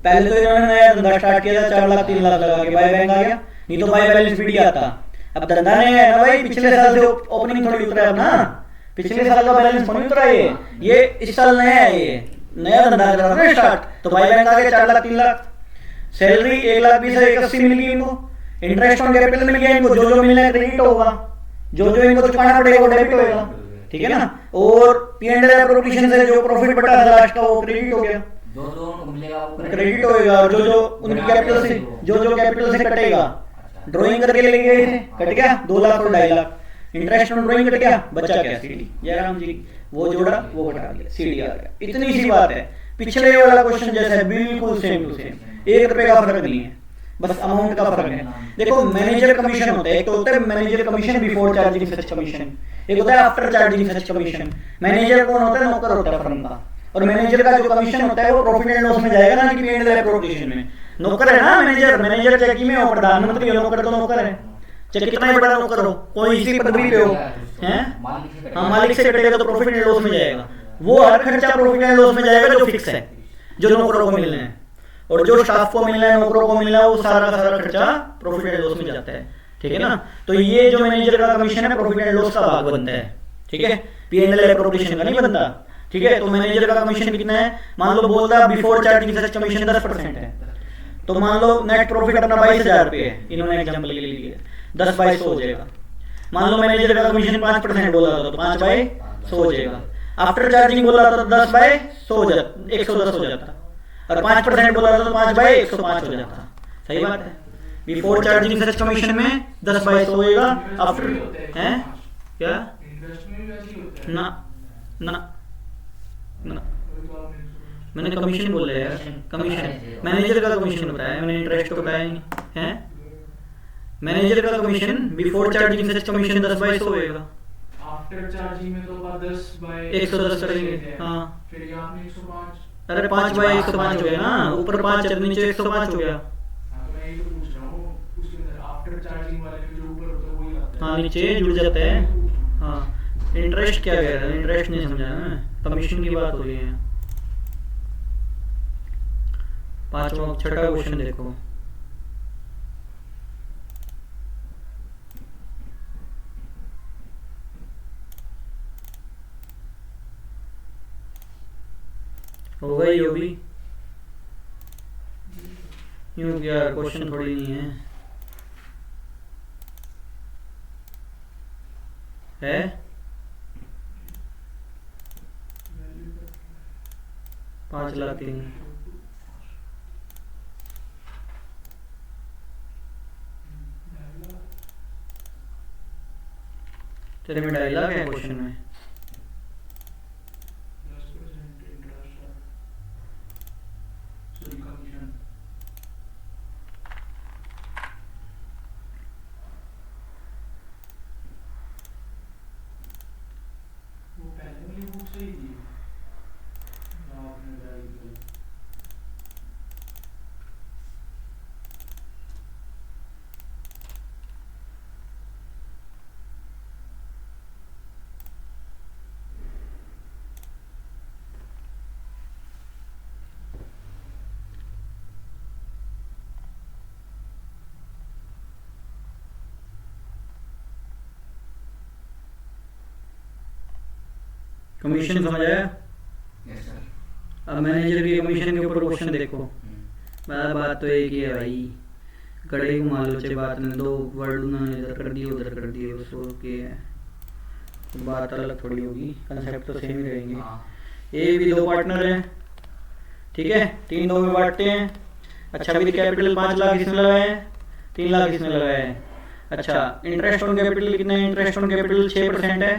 पहले तो इन्होंने नया धंधा स्टार्ट किया था, 4 लाख 3 लाख लगा के बाय बैंक आ गया, नहीं तो बाय बैलेंस भी आता। अब धंधा नहीं है ना भाई, पिछले साल से ओपनिंग थोड़ी उतरा है ना, पिछले साल का बैलेंस थोड़ी उतरा है, ये इस साल नया है, ये नया धंधा कर रहा है स्टार्ट, तो बाय बैंक आ गया 4 लाख 3 लाख। सैलरी 1,20,000 1,80 मिल गई इनको, इंटरेस्ट ऑन कैपिटल मिल गया इनको, जो जो मिलना है क्रेडिट होगा, जो जो इनको चुकाना पड़ेगा वो डेबिट होएगा, ठीक है ना। और P&L एप्रोप्रिएशन से जो प्रॉफिट बटा था लास्ट का वो क्रेडिट हो गया, जो जो उनको मिलेगा वो क्रेडिट होएगा। और जो जो उनकी कैपिटल से जो कैपिटल से कटेगा, ड्राइंग करके ले गए थे, कट गया 2 लाख और 2.5 lakh, interest on drawing cut गया, बचा क्या सीडी, जयराम जी वो जोड़ा वो घटा दिया, सीडी आ गया। इतनी सी बात है, पिछले वाला क्वेश्चन जैसा है बिल्कुल सेम टू सेम, 1 रुपए का फर्क नहीं है, बस अमाउंट का फर्क है। देखो मैनेजर कमीशन होता है, एक तो होता है मैनेजर कमीशन बिफोर चार्जिंग सच कमीशन, एक होता है आफ्टर चार्जिंग सच कमीशन। मैनेजर कौन होता है? नौकर होता है फर्म का, और मैनेजर का जो कमीशन होता है वो प्रॉफिट एंड लॉस में जाएगा ना कि P&L एप्रोप्रिएशन में। नौकर है ना मैनेजर, मैनेजर चेकी में हो, प्रधानमंत्री हो, नौकर तो नौकर है, चाहे कितना ही बड़ा नौकर हो, कोई इसी पदवी पे हो, हैं हाँ मालिक से कटेगा तो प्रॉफिट एंड लॉस में जाएगा। वो हर खर्चा प्रॉफिट एंड लॉस में जाएगा जो फिक्स है, जो नौकरों को मिलना है, और जो स्टाफ को मिलना है, नौकरों को मिलना है, वो सारा का सारा खर्चा प्रॉफिट एंड लॉस में जाता है, ठीक है ना। तो ये जो मैनेजर का कमीशन है प्रॉफिट एंड लॉस का भाग बनता है, ठीक है, P&L एप्रोप्रिएशन का नहीं बनता, ठीक है। तो मैनेजर का कमीशन कितना है? मान लो बोल रहा बिफोर चार्जिंग सच कमीशन 10% है, तो मान लो नेट प्रॉफिट अपना 22,000 रुपये है, इन्होंने एग्जाम्पल ले लिया, 10 बाई 100 हो जाएगा। मान लो मैनेजर का कमीशन 5% बोला था तो 5 बाई 100 हो जाएगा। आफ्टर चार्जिंग बोला था तो 10 बाई 100 हो जाता, 110 हो जाता, और 5% बोला था तो 5 बाई 105 हो जाता। सही बात है। बिफोर चार्जिंग सच कमीशन में 10 बाई 100 होएगा, आफ्टर है क्या ना ना ना मैंने कमीशन बोला यार, कमीशन मैनेजर का कमीशन बताया मैंने, इंटरेस्ट तो बताया नहीं है। मैनेजर का commission before charging such commission 10 by 100 होएगा, आफ्टर चार्जिंग में तो 10 बाई 110 करेंगे, हाँ फिर ये आपने 105, अरे 5 बाई 105 हो गया ना, ऊपर 5 और नीचे 105 हो गया। हाँ तो मैं ये तो पूछ रहा हूँ, उसके अंदर आफ्टर चार्जिंग वाले में जो ऊपर होता है वही आता है, हाँ नीचे जुड़ जाता है। हाँ इंटरेस्ट क्या कह रहा है, इंटरेस्ट नहीं समझा ना, कमीशन की बात हो रही है। 5वां 6वां क्वेश्चन देखो, होगा ही भी यूं क्या, क्वेश्चन थोड़ी नहीं है 5 लाख 3 तेरे में 2.5 लाख है क्वेश्चन में, 10% इंटरेस्ट सॉरी कमीशन। वो पहले वाली बुक सही थी आपने बताई थी। कमीशन समझ आया। Yes sir. अब मैनेजर के कमीशन के ऊपर क्वेश्चन देखो, बात तो एक ही है भाई, कड़े घुमा लो चाहे बात ने, 2 वर्ड उन्होंने इधर कर दिए उधर कर दिए, उसको के तो बात अलग थोड़ी होगी, कंसेप्ट तो सेम ही रहेंगे। ए भी 2 पार्टनर हैं, ठीक है, 3 2 में बांटते हैं। अच्छा विद कैपिटल 5 लाख इसमें लगाए हैं, 3 लाख इसमें लगाए हैं। अच्छा इंटरेस्ट ऑन कैपिटल कितना है? इंटरेस्ट ऑन कैपिटल 6% है,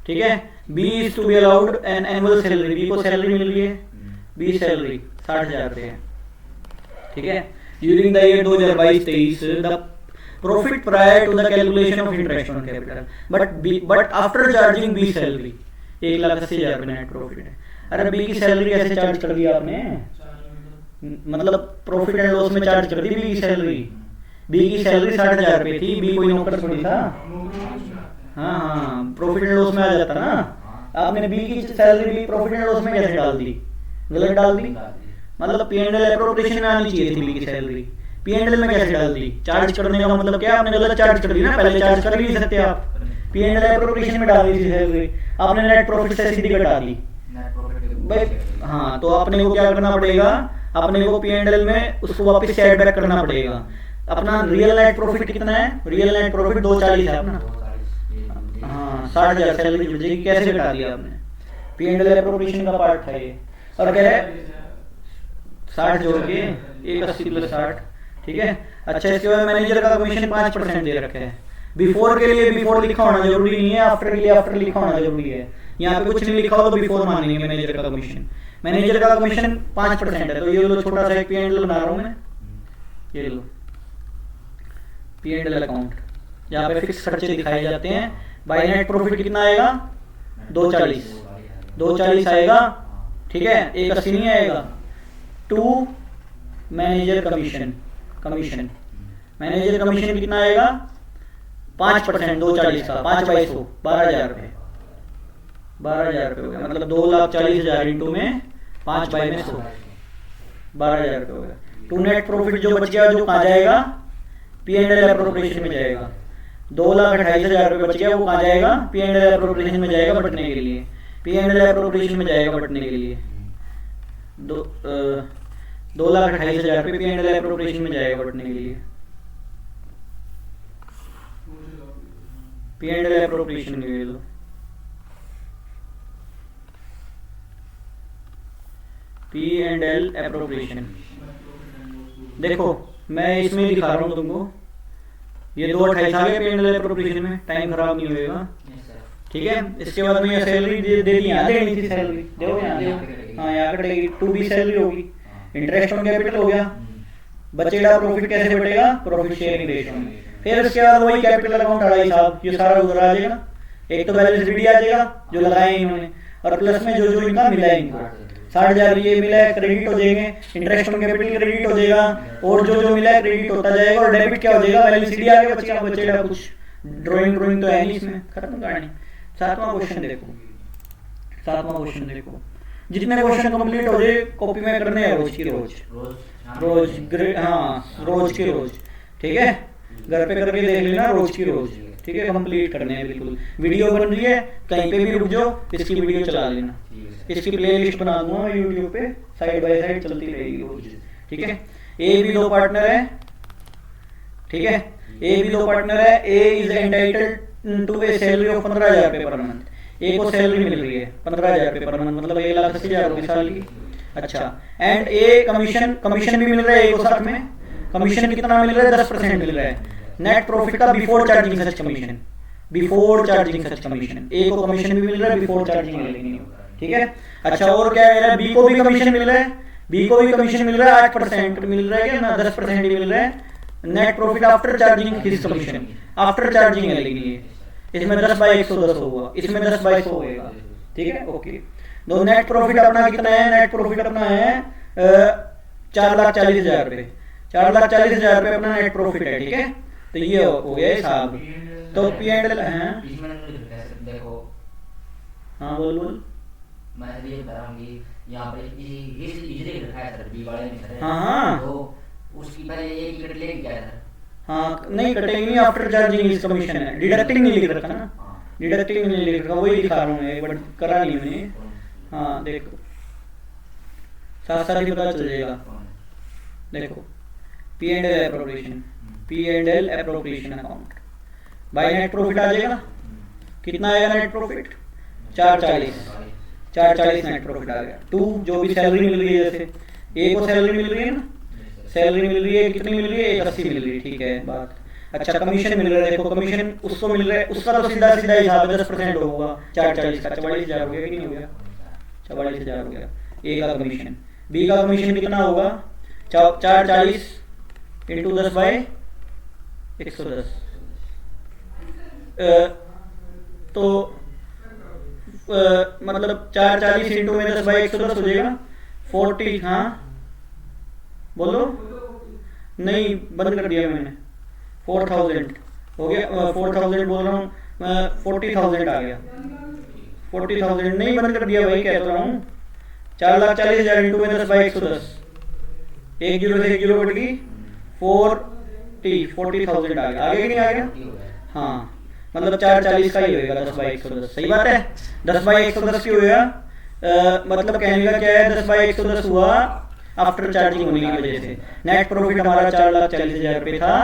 ठीक है। B is to be allowed an annual salary, B को सैलरी मिल रही है, बी सैलरी 60,000 रुपये है, ठीक है। During the year 2022-23 the profit prior to the calculation of interest on capital but after charging B salary 1,80,000 रुपये नेट प्रॉफिट है। अरे बी की सैलरी कैसे चार्ज कर दी आपने? मतलब प्रॉफिट एंड लॉस में चार्ज कर दी बी की सैलरी। बी की सैलरी 60,000 रुपये थी, बी कोई नौकर थोड़ी था। हाँ हाँ प्रॉफिट एंड लॉस में आ जाता ना। आपने बी की सैलरी भी प्रॉफिट एंड लॉस में कैसे डाल दी? गलत डाल दी। मतलब P&L एप्रोप्रिएशन में आनी चाहिए थी बी की सैलरी, P&L में कैसे डाल दी? चार्ज करने का मतलब क्या? आपने गलत चार्ज कर दी ना, पहले चार्ज कर ही नहीं सकते आप। P&L एप्रोप्रिएशन में डाल दी थी सैलरी, आपने नेट प्रॉफिट से सीधी घटा दी भाई। हाँ तो अपने को क्या करना पड़ेगा? अपने को P&L में उसको वापस से ऐड बैक करना पड़ेगा। अपना रियल नेट प्रॉफिट कितना है? रियल नेट प्रॉफिट 240 है अपना। हाँ 60,000 सैलरी जुड़ जाएगी। कैसे घटा दिया आपने? पी एंड एल एप्रोप्रिएशन का पार्ट था ये। और कह रहे 60 जोड़ के 180 प्लस 60, ठीक है। अच्छा इसके बाद मैनेजर का कमीशन 5% दे रखा है। बिफोर के लिए बिफोर लिखा होना जरूरी नहीं है, आफ्टर के लिए आफ्टर लिखा होना जरूरी है। यहाँ पे कुछ नहीं लिखा हो तो बिफोर मानेंगे मैनेजर का कमीशन। मैनेजर का कमीशन 5% है, तो ये लो छोटा सा एक पी एंड एल बना रहा हूँ मैं, ये लो पी एंड एल अकाउंट, जहाँ पे फिक्स खर्चे दिखाए जाते हैं। बाय नेट प्रॉफिट कितना आएगा? 240 आएगा, ठीक है, 180 नहीं आएगा। To manager commission, manager commission कितना आएगा? 5%, 240 का 5 बाई 100, 12,000 रुपये, 12,000 रुपये हो गया। मतलब 2,40,000 इंटू में 5 बाई में 100, 12,000 रुपये हो गया। टू नेट प्रॉफिट जो बच गया, जो कहाँ जाएगा? पी एंड एल एप्रोप्रिएशन में जाएगा। 2,28,000 रुपये बच गया, वो कहाँ जाएगा? पी एंड एल एप्रोप्रिएशन में जाएगा बटने के लिए। पी एंड एल एप्रोप्रिएशन में जाएगा बटने के लिए। 2,28,000 रुपये पी एंड एल एप्रोप्रिएशन में जाएगा बटने के लिए। पी एंड एल एप्रोप्रिएशन के लिए पी एंड एल एप्रोप्रिएशन देखो, मैं इसमें दिखा रहा हूँ तुमको। ये 2,28 आ गया पी एंड एल एप्रोप्रिएशन में, टाइम खराब नहीं होएगा, ठीक है। इसके बाद में ये सैलरी दे दी, यहाँ देनी थी सैलरी, देखो यहाँ, हाँ यहाँ कटेगी। टू बी सैलरी होगी, इंटरेस्ट ऑन कैपिटल हो गया। बचेगा प्रॉफिट, कैसे बटेगा? प्रॉफिट शेयरिंग रेशियो में। फिर उसके बाद वही कैपिटल अकाउंट अढ़ाई साहब, ये सारा उधर आ जाएगा। एक तो बैलेंस शीट आ जाएगा जो लगाए इन्होंने, और प्लस में जो जो इनका मिला है इनको 60,000 ये मिला है, क्रेडिट हो जाएंगे। इंटरेस्ट ऑन कैपिटल क्रेडिट हो जाएगा, और जो जो मिला है क्रेडिट होता जाएगा। और डेबिट क्या हो जाएगा? बैलेंस शीट आगे बचेगा कुछ। ड्राइंग तो है नहीं इसमें, खत्म कहानी। सातवां क्वेश्चन देखो, जितने क्वेश्चन कंप्लीट हो जाए कॉपी में करने हैं रोज की रोज, ठीक है। घर पे करके देख लेना रोज की रोज, ठीक है, कंप्लीट करने हैं बिल्कुल। वीडियो बन रही है, कहीं पे भी रुक जाओ, इसकी वीडियो चला लेना। इसकी प्लेलिस्ट बना दूंगा यूट्यूब पे, साइड बाय साइड चलती रहेगी रोज, ठीक है। ए भी 2 पार्टनर है, ठीक है। ए भी 2 पार्टनर है। A is entitled to a salary of 15,000 रुपये पर मंथ। ए को सैलरी मिल रही है 15,000 रुपये पर मंथ, मतलब 1,80,000 रुपये साल की। अच्छा, एंड ए कमीशन भी मिल रहा है ए को साथ में। कमीशन कितना मिल रहा है? 10% मिल रहा है नेट प्रॉफिट का बिफोर चार्जिंग सच कमीशन। ए को कमीशन भी मिल रहा है बिफोर चार्जिंग, ठीक है। अच्छा, और क्या मिल रहा है? बी को भी कमीशन मिल रहा है, 8% मिल रहा है क्या ना, 10% ही मिल रहा है। Net profit after charging his commission, after charging है, लेकिन ये इसमें 10 बाई 110 होगा, इसमें 10 बाई 100 होगा, ठीक है, ओके। तो नेट प्रॉफिट अपना कितना है? नेट प्रॉफिट अपना है 4,40,000 रुपये। 4,40,000 रुपये अपना नेट प्रॉफिट है, ठीक है। तो ये हो गया हिसाब। तो पी एंड एल है, देखो, हाँ बोल मैं ये बता रहा हूँ कि यहाँ पे इजीली लिखा है सर, बी वाले में सर। हाँ, तो उसकी पहले एक टिकट लेके क्या है सर? हाँ नहीं कटेगी नहीं, आफ्टर चार्जिंग इस कमीशन है। डिडक्टिंग नहीं लिख रखा ना, डिडक्टिंग नहीं लिख रखा, वही दिखा रहा हूँ मैं, बट करा नहीं मैंने। हाँ देखो, साथ साथ ही पता चल जाएगा। देखो, P and L appropriation account by net profit आ जाएगा। कितना आएगा नेट प्रॉफिट? 440 नेट प्रॉफिट आ गया। टू जो भी सैलरी मिल रही है, जैसे ए को सैलरी मिल रही है ना, सैलरी मिल रही है, कितनी मिल रही है? 180 मिल रही है, ठीक है बात। अच्छा, कमीशन मिल रहा है, देखो कमीशन उसको मिल रहा है, उसका तो सीधा हिसाब है, 10% होगा 440 का, 44,000 हो गया कि नहीं हो गया? 44,000 हो गया ए का कमीशन। बी का कमीशन कितना होगा? 440 इंटू 10 बाई 110, तो मतलब 440 इंटू में 10 बाई 110 हो जाएगा 40। हाँ बोलो, नहीं बंद कर दिया मैंने, 4,000 हो गया। 4,000 बोल रहा हूँ, 40,000 आ गया। 40,000 नहीं बंद कर दिया भाई, कह तो रहा हूँ। 4,40,000 इंटू में 10 बाई 110, 1 जीरो से 1 जीरो कट गई, 40,000 आ गया। आगे कि नहीं आ गया? हाँ, मतलब 440 का ही होएगा 10 बाई 110, सही बात है। 10 बाई 110 की होएगा, मतलब कहने का क्या है, 10 बाई 110 हुआ आफ्टर चार्जिंग होने की वजह से। नेट प्रॉफिट हमारा 4,40,000 रुपये था,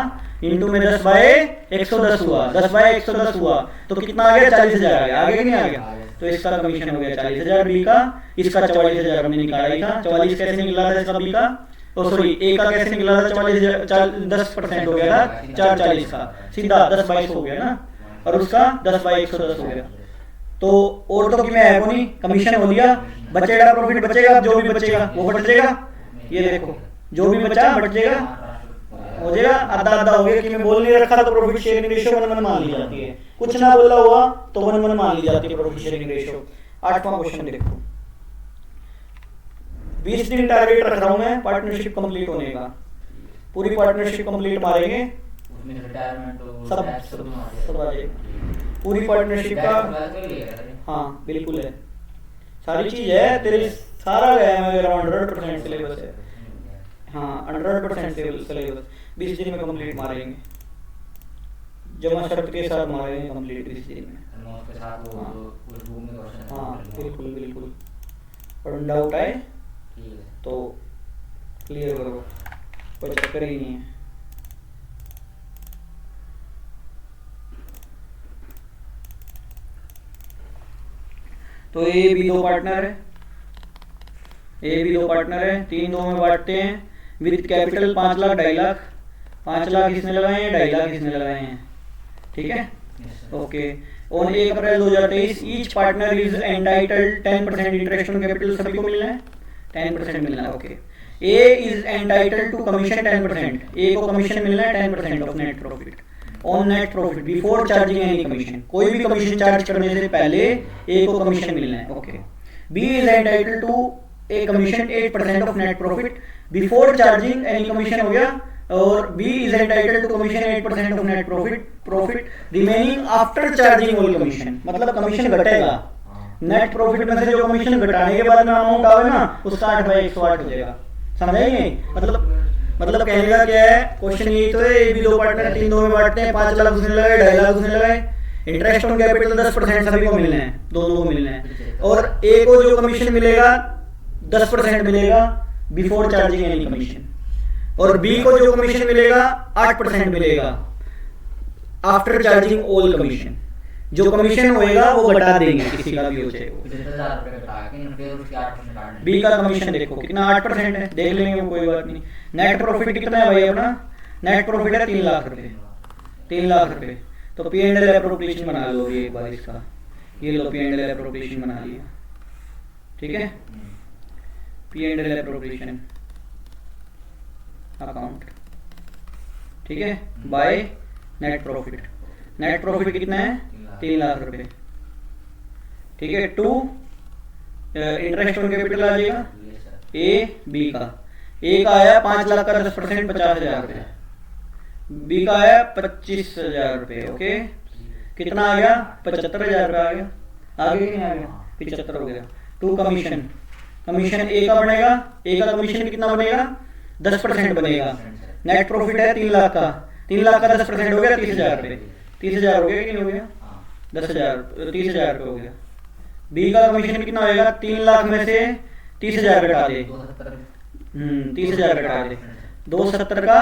इंटू में 10/110 हुआ, 10/110 हुआ तो कितना आ गया? 40,000 आ गया। आगे कि नहीं आ गया? तो इसका कमीशन हो गया 40,000 बी का, इसका 44,000 हमने निकाला ही था। 44 कैसे निकला था इसका बी का, सॉरी ए का कैसे निकला था? 44,000 10% हो गया था 440 का, सीधा 10/22 हो गया ना, और उसका 10/110 हो गया। तो और तो कि मैं है को नहीं, कमीशन हो लिया, बचेगा प्रॉफिट बचेगा, जो भी बचेगा वो बट जाएगा। ये देखो जो भी बचा बट जाएगा, हो जाएगा आधा आधा हो गया। कि मैं बोल नहीं रखा था तो प्रॉफिट शेयरिंग रेशियो 1:1 मान ली जाती है, कुछ ना बोला हुआ तो 1:1 मान ली जाती है प्रॉफिट शेयरिंग रेशियो। 8वां क्वेश्चन देखो, 20 दिन टारगेट रख रहा हूं मैं पार्टनरशिप कंप्लीट होने का, पूरी पार्टनरशिप कंप्लीट मारेंगे, उसमें रिटायरमेंट सब आ जाएगा पूरी पार्टनरशिप का। हाँ बिल्कुल है, सारी चीज है तेरे, सारा है मेरा 100% सिलेबस है। हाँ 100% सिलेबस 20 दिन में कंप्लीट मारेंगे, जमा शर्त के साथ मारेंगे कंप्लीट 20 दिन में। उसके साथ वो उस रूम में क्वेश्चन। हाँ बिल्कुल बिल्कुल, और डाउट आए ठीक है तो क्लियर करो, कोई चक्कर ही नहीं है। तो ए बी दो पार्टनर है, ए बी दो पार्टनर है, 3 2 में बांटते हैं विद कैपिटल 5 लाख 2.5 लाख। 5 लाख इसने लगाए हैं, 2.5 लाख इसने लगाए हैं, ठीक है okay. On 1 April 2023 each partner is entitled 10% interest on capital, सभी को मिलना है 10% मिलना है okay. A is entitled to commission 10%, A को कमीशन मिलना है 10% of net profit on net profit before charging any commission, कोई भी कमीशन चार्ज करने से पहले ए को कमीशन मिलना है okay. B is entitled to a commission 8% of net profit before charging any commission हो गया, और B is entitled to commission 8% of net profit remaining after charging all commission, मतलब कमीशन घटेगा नेट प्रॉफिट में से, जो कमीशन घटाने के बाद में अमाउंट आवे ना उसका 8/108 हो जाएगा, समझाइए। मतलब कहने का क्या है, क्वेश्चन यही तो है, ए बी दो पार्टनर 3 2 में बांटते हैं, 5 लाख उसने लगाए, 2.5 लाख उसने लगाए, इंटरेस्ट ऑन कैपिटल 10% सभी को मिलना है, दोनों को मिलना है, और ए को जो कमीशन मिलेगा 10% मिलेगा बिफोर चार्जिंग एनी कमीशन, और बी को जो कमीशन मिलेगा 8% मिलेगा आफ्टर चार्जिंग ऑल कमीशन। जो कमीशन होएगा वो घटा देंगे, किसी का भी हो चाहे वो। 10,000 रुपए घटा के फिर उसके 8% काट देंगे। बी का कमीशन देखो कितना 8% है, देख लेंगे कोई बात नहीं। नेट प्रॉफिट कितना है भाई अपना, नेट प्रॉफिट है 3 लाख रुपए, 3 लाख रुपए। तो पी एंड एल एप्रोप्रिएशन बना लो ये एक बार इसका, ये लो पी एंड एल एप्रोप्रिएशन बना लिया, ठीक है। P and L appropriation account, ठीक है, bye net profit. Net profit कितना है 3 लाख रुपए, ठीक है। टू इंटरेस्ट ऑन कैपिटल आ जाएगा ए बी का, ए का आया 5 लाख का 10% 50,000 रुपए, बी का आया 25,000 रुपए ओके। कितना आ गया 75,000 रुपए आ गया, आगे नहीं आ गया 75 हो गया। टू कमीशन, कमीशन ए का बनेगा, ए का कमीशन कितना बनेगा 10% बनेगा। नेट प्रॉफिट है 3 लाख का, 3 लाख का 10% हो गया 30,000 रुपए, 30,000 हो गया कि नहीं हो गया 10,000 30,000 रुपए हो गया। बी का कमीशन कितना होएगा 3 लाख में से 30,000 घटा दे, 30,000 घटा दे, 270 का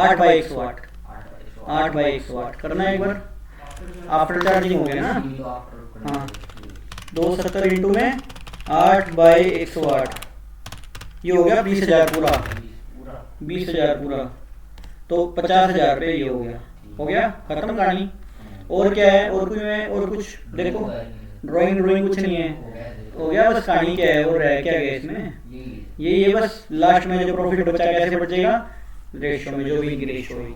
8/108, 8/108 करना है एक बार, आफ्टर चार्जिंग हो गया ना। हाँ 270 इंटू में 8/108, ये हो गया 20,000 पूरा, 20,000 पूरा, तो 50,000 रुपये ये हो गया खत्म कहानी। और क्या है, और कुछ देखो, ड्राइंग कुछ नहीं है, हो गया बस कहानी। क्या है और रह क्या गया इसमें, ये बस लास्ट में जो प्रॉफिट बचा कैसे बचेगा, रेशियो में जो भी रेशियो होगी,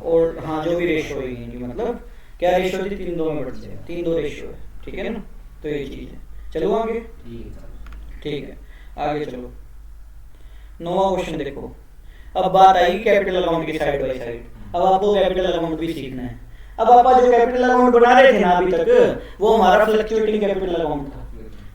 और हाँ जो भी रेशियो होगी, मतलब क्या रेशियो थी 3-2 में बढ़ जाएगा, 3-2 रेशियो है, ठीक है ना। तो ये चीज़ है, चलो आगे, ठीक है आगे चलो। 9वां क्वेश्चन देखो, अब बात आएगी कैपिटल अकाउंट की साइड बाय साइड। अब आपको कैपिटल अकाउंट भी सीखना है। अब आप जो कैपिटल अकाउंट बना रहे थे ना अभी तक, वो हमारा फ्लक्चुएटिंग कैपिटल अकाउंट था,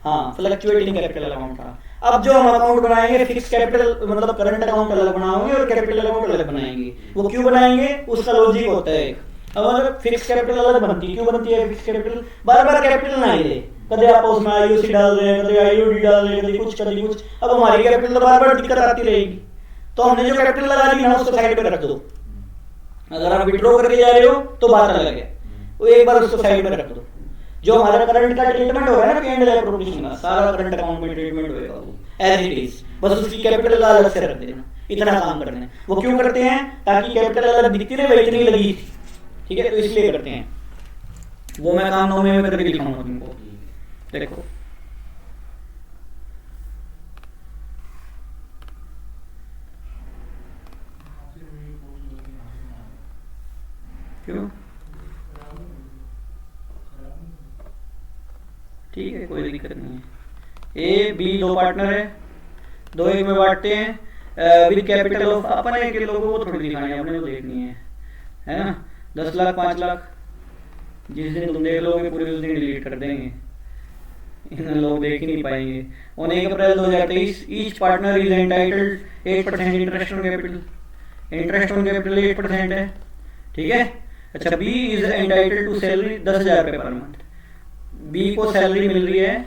हाँ फ्लक्चुएटिंग कैपिटल अकाउंट था। अब जो हम अकाउंट बनाएंगे फिक्स कैपिटल मतलब करंट अकाउंट अलग बनाएंगे और कैपिटल अकाउंट अलग बनाएंगे। वो क्यों बनाएंगे, उसका लॉजिक होता है। अब अगर फिक्स कैपिटल अलग बनती, क्यों बनती है फिक्स कैपिटल? बार बार कैपिटल ना ले, कदे आप उसमें आईओसी डाल रहे हैं, कदे आईओडी डाल रहे हैं, कदे कुछ। अब हमारी कैपिटल तो बार बार दिक्कत आती रहेगी, तो हमने जो कैपिटल लगा दी ना उसको साइड पे रख दो। अगर आप विड्रॉ करके जा रहे हो तो बात अलग है, वो एक बार उसको साइड पे रख दो। जो हमारा करंट का ट्रीटमेंट होगा ना P&L एप्रोप्रिएशन का, सारा करंट अकाउंट में ट्रीटमेंट होगा वो एज इट इज, बस उसकी कैपिटल का अलग से रख देना, इतना काम करना है। वो क्यों करते हैं? ताकि कैपिटल अलग दिखती रहे, वही इतनी लगी थी, ठीक है, तो इसलिए करते हैं। वो मैं काम 9 में करके दिखाऊंगा तुमको, देखो। क्यों? ठीक है, कोई दिक्कत नहीं है। ए बी दो पार्टनर है, दो एक में बांटते हैं विद कैपिटल ऑफ, अपने के लोगों को थोड़ी दिखानी है, अपने को देखनी है ना। 10 लाख 5 लाख जिस दिन तुम देख लोगे पूरे उस दिन डिलीट कर देंगे, इन लोग देख ही नहीं पाएंगे। On 1 April 2023 each partner is entitled 8% interest on capital, interest on capital 8% है, ठीक है। अच्छा, B is entitled to salary 10,000 रुपये पर मंथ, बी को सैलरी मिल रही है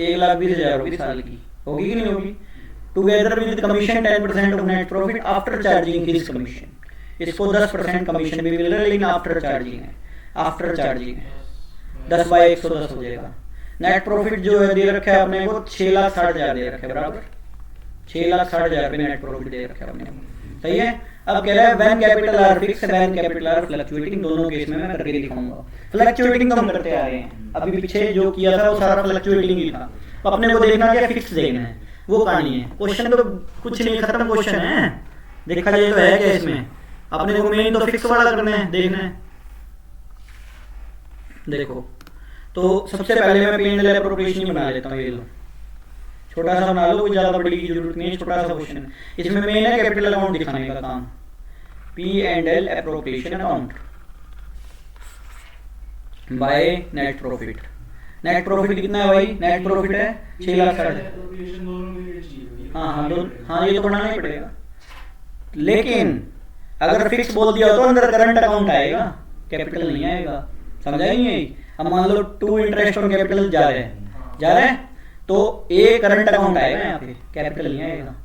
1,20,000 रुपये साल की, होगी कि नहीं होगी? Together with commission 10% of net profit after charging his commission, इसको 10% कमीशन भी मिल रहा है, लेकिन आफ्टर चार्जिंग है, आफ्टर चार्जिंग है, 10/110 हो जाएगा। नेट प्रॉफिट जो है दे रखा है अपने को 6,60,000 दे रखा है, बराबर 6,60,000 रुपये नेट प्रॉफिट दे रखा है अपने को, सही है। अब कह रहा है when capital R fix, when capital R fluctuating, दोनों केस में मैं करके दिखाऊंगा। फ्लक्चुएटिंग तो हम करते आ रहे हैं, अभी पीछे जो किया था वो सारा फ्लक्चुएटिंग ही था। अपने को देखना क्या, फिक्स देखना है, वो कहानी है। क्वेश्चन तो कुछ नहीं, खत्म क्वेश्चन है, देखा जाए तो है क्या इसमें। अपने को मेन तो फिक्स वाला करना है, देखना है। देखो, तो सबसे पहले मैं P&L एप्रोप्रिएशन ही बना लेता हूँ, ये लो छोटा सा बना लो, कोई ज्यादा बड़ी की जरूरत नहीं है, छोटा सा क्वेश्चन है। इसमें मेन है कैपिटल अकाउंट दिखाने का काम, P&L appropriation account by net profit. Net profit कितना है भाई? नेट प्रॉफिट है 6,60,000। हाँ, ये तो बनाना ही पड़ेगा, लेकिन अगर फिक्स बोल दिया तो अंदर करंट अकाउंट आएगा, कैपिटल नहीं आएगा, समझा ही नहीं। अब मान लो 2 इंटरेस्ट ऑन कैपिटल जा रहे हैं तो ए करंट अकाउंट आएगा यहाँ पे, कैपिटल नहीं आएगा।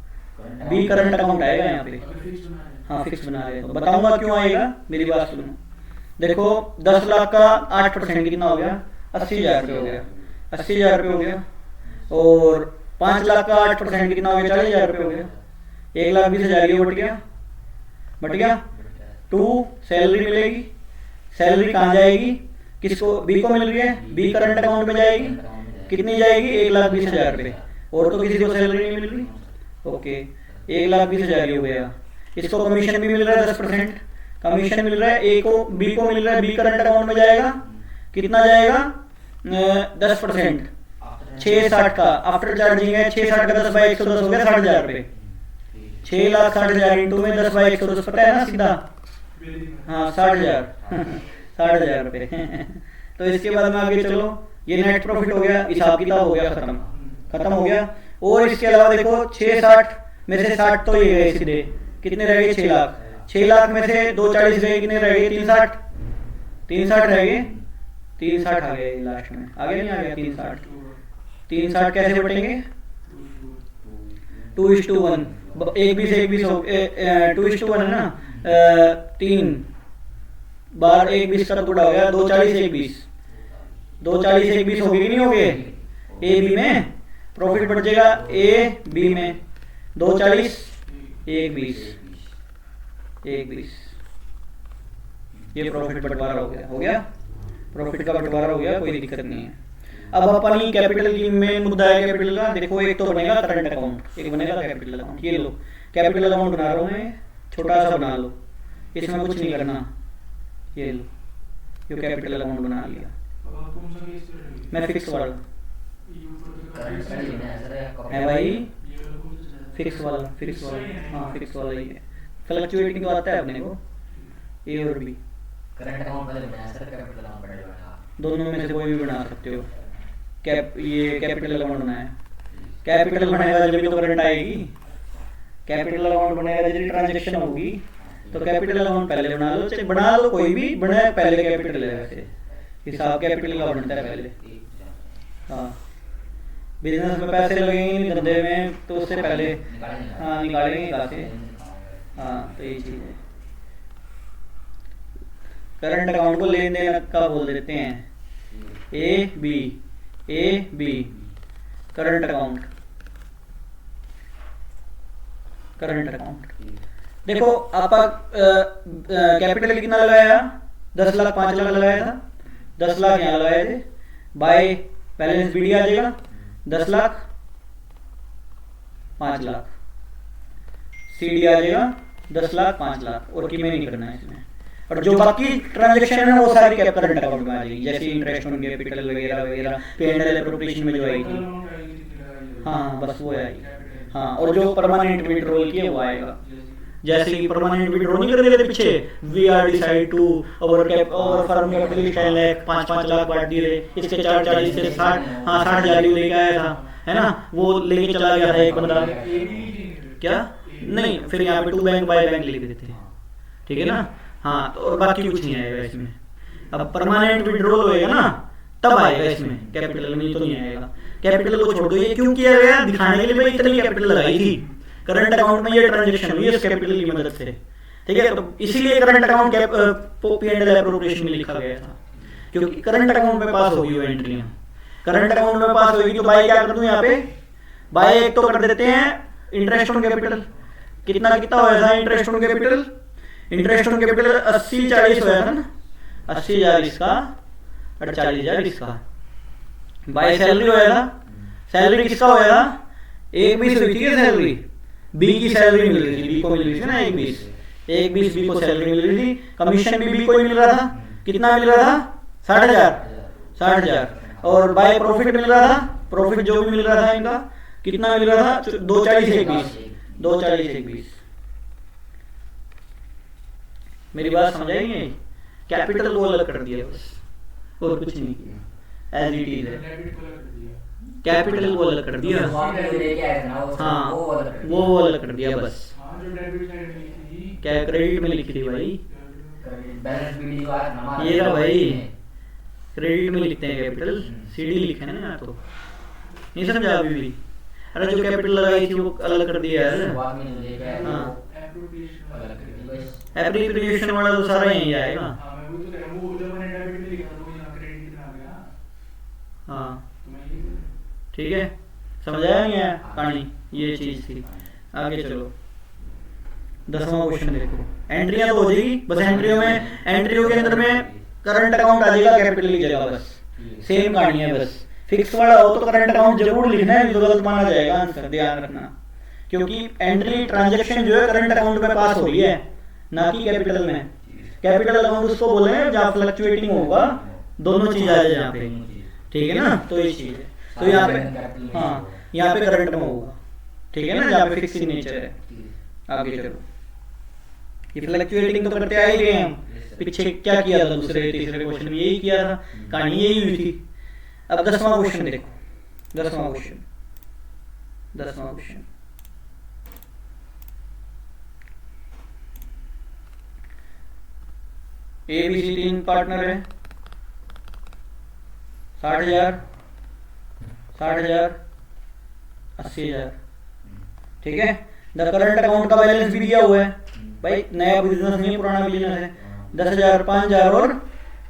बी करंट अकाउंट आएगा यहाँ पे, हाँ फिक्स बना रहे तो बताऊंगा क्यों आएगा, मेरी बात सुनो। देखो 10 लाख का 8% कितना हो गया? 80,000 रुपये हो गया, 80,000 रुपये हो गया। और 5 लाख का 8% कितना हो गया? 40,000 रुपये हो गया। 1,20,000 ये बट गया 2 सैलरी मिलेगी। सैलरी कहाँ जाएगी? किसको? बी को मिल रही है, बी करंट अकाउंट में जाएगी। कितनी जाएगी? 1,20,000 रुपये। और तो किसी को सैलरी नहीं मिल रही, ओके 1,20,000 हो गया। इसको कमीशन भी मिल रहा है 10%, कमीशन मिल रहा है। ए को, बी को मिल रहा है, बी करंट अकाउंट में जाएगा। कितना जाएगा? 10%, 6,60 का आफ्टर चार्जिंग है। 6,60 का 10/110 हो गया 60,000 रुपये। 6,60,000 इंटू में 10/110 पता है ना सीधा, हाँ 60,000 60,000 रुपये। तो इसके बाद में आगे चलो, ये नेट प्रॉफिट हो गया, हिसाब किताब हो गया, खत्म हो गया। और इसके अलावा देखो 6,60 में से 60 तो ये गए सीधे, कितने रह गए? 6 लाख। 6 लाख में से 240 गए, कितने रह गए? 360 रह गए। 360 आ गए लास्ट में, आगे नहीं आ गया 360। 360 कैसे बटेंगे? 2:1, 1:20 1:20 हो 2:1 है ना। 3 बार 1:20 का टुकड़ा हो गया, 240 1:20, 240 1:20 हो गए, नहीं हो गए? ए बी में प्रॉफिट बढ़ जाएगा, ए बी में 240 1:20 ये प्रॉफिट बंटवारा हो गया, प्रॉफिट का बंटवारा हो गया, कोई दिक्कत नहीं है। अब अपनी कैपिटल की मेन मुद्दा है कैपिटल का। देखो एक तो बनेगा करंट अकाउंट, एक बनेगा कैपिटल अकाउंट। ये लो कैपिटल अकाउंट बना रहा हूँ मैं, छोटा सा बना लो, इसमें कुछ नहीं करना। ये लो, ये कैपिटल अकाउंट बना लिया मैं, फिक्स वाला है भाई, फिक्स वाला हाँ फिक्स वाला ही है। फ्लक्चुएटिंग तो आता है अपने को, ए और बी। करंट अकाउंट वाले बनाया सर, कैपिटल अकाउंट बनेगा, दोनों में से कोई भी बना सकते हो। ये कैपिटल अकाउंट बनाया, कैपिटल बनाएगा जब तो करंट आएगी। कैपिटल अकाउंट बनाएगा जब ट्रांजैक्शन होगी तो कैपिटल अकाउंट पहले बना लो, चाहे बना लो कोई भी बना, पहले कैपिटल है, वैसे हिसाब कैपिटल का बनता है पहले। हाँ बिजनेस में पैसे लगेंगे नहीं धंधे में, तो उससे पहले हाँ निकालेंगे कहाँ से। हाँ तो यही चीज़ है। करंट अकाउंट को लेन देन का बोल देते हैं, A B current account. Current account देखो आपका कैपिटल कितना लगाया, 10 लाख 5 लाख लगाया था, 10 लाख यहाँ लगाए थे, बाय बैलेंस बीडी आ जाएगा 10 लाख 5 लाख, सीडी आ जाएगा 10 लाख 5 लाख, और की में नहीं करना है इसमें। और जो बाकी ट्रांजेक्शन है वो सारी करंट अकाउंट में आ जाएगी, जैसे इंटरेस्ट ऑन कैपिटल वगैरह वगैरह, P&L एप्रोप्रिएशन में जो आएगी, हाँ बस वो आएगी। हाँ और जो परमानेंट विड्रॉल की है वो आएगा, जैसे कि परमानेंट विड्रॉ नहीं कर रहे थे पीछे, we are decide to over firm capital 10 lakh 5 lakh बांट दिए थे, इसके 40 से 60, हाँ 60,000 लेके आया था, है ना, वो लेके चला गया था एक बंदा, क्या नहीं, फिर यहाँ पे 2 बैंक बाय बैंक लिख देते हैं, ठीक है ना। हाँ तो और बाकी कुछ नहीं आएगा इसमें। अब परमानेंट विड्रॉल होएगा ना तब आएगा इसमें कैपिटल, नहीं तो नहीं आएगा। कैपिटल को छोड़ दो, ये क्यों किया गया, दिखाने के लिए भाई इतनी कैपिटल लगाई थी, करंट अकाउंट में ये ट्रांजैक्शन हुई है इस कैपिटल की मदद से, ठीक है। तो इसीलिए करंट अकाउंट P&L एप्रोप्रिएशन में लिखा गया था, क्योंकि करंट अकाउंट में पास होगी वो एंट्रियां, करंट अकाउंट में पास होगी। तो बाय क्या कर दूं यहाँ पे, बाय एक तो कर देते हैं इंटरेस्ट ऑन कैपिटल, कितना कितना होया था interest on capital, interest on capital 80-40 होया था ना, 80,000 इसका और 40,000 इसका। बाय सैलरी होया था, सैलरी किसका होया था, 1/20 हुई थी सैलरी, बी की सैलरी मिल रही थी, बी को मिल रही थी ना 1/20 बी को सैलरी मिल रही थी, कमीशन भी बी को ही मिल रहा था, कितना मिल रहा था 60,000, और बाय प्रॉफिट मिल रहा था, प्रॉफिट जो भी मिल रहा था इनका कितना मिल रहा था 240-120। मेरी बात समझ आएगी, कैपिटल वो अलग कर दिया बस, और कुछ नहीं किया, एज इट इज है, कैपिटल वो अलग कर दिया, हाँ वो अलग कर दिया बस। क्या क्रेडिट में लिखी थी भाई, ये रहा भाई, क्रेडिट में लिखते हैं कैपिटल, सीडी लिखे ना यहाँ, तो नहीं समझा अभी भी। अरे जो कैपिटल लगाई थी वो अलग कर दिया है, हाँ एप्रीसिएशन वाला तो सारा यही आएगा, हाँ ठीक है, समझाया गया कहानी, ये चीज थी। आगे चलो 10वां क्वेश्चन देखो, एंट्रियां तो हो जाएगी बस, एंट्रियों के अंदर में करंट अकाउंट आ जाएगा कैपिटल की जगह, बस सेम कहानी है, बस फिक्स वाला हो तो करंट अकाउंट जरूर लिखना है, जो गलत माना जाएगा आंसर, ध्यान रखना, क्योंकि एंट्री ट्रांजैक्शन जो है करंट अकाउंट में पास हो रही है, ना कि कैपिटल में। कैपिटल अकाउंट उसको बोले जहाँ फ्लक्चुएटिंग होगा, दोनों चीज आ जाए यहाँ पे, ठीक है ना, तो ये चीज है। तो यहाँ पे हाँ यहाँ पे करंट में होगा, ठीक है ना, जहाँ पे फिक्स नेचर है। आगे चलो, ये फ्लक्चुएटिंग तो करते आ ही गए हम, पीछे क्या किया था दूसरे तीसरे क्वेश्चन में, यही किया था, कहानी यही हुई थी। अब 10वां क्वेश्चन देखो, 10वां क्वेश्चन ABC 3 पार्टनर है, 60,000 80,000, ठीक है। द करंट अकाउंट का बैलेंस भी दिया हुआ है भाई, नया बिजनेस नहीं पुराना बिजनेस है, 10,000 5,000 और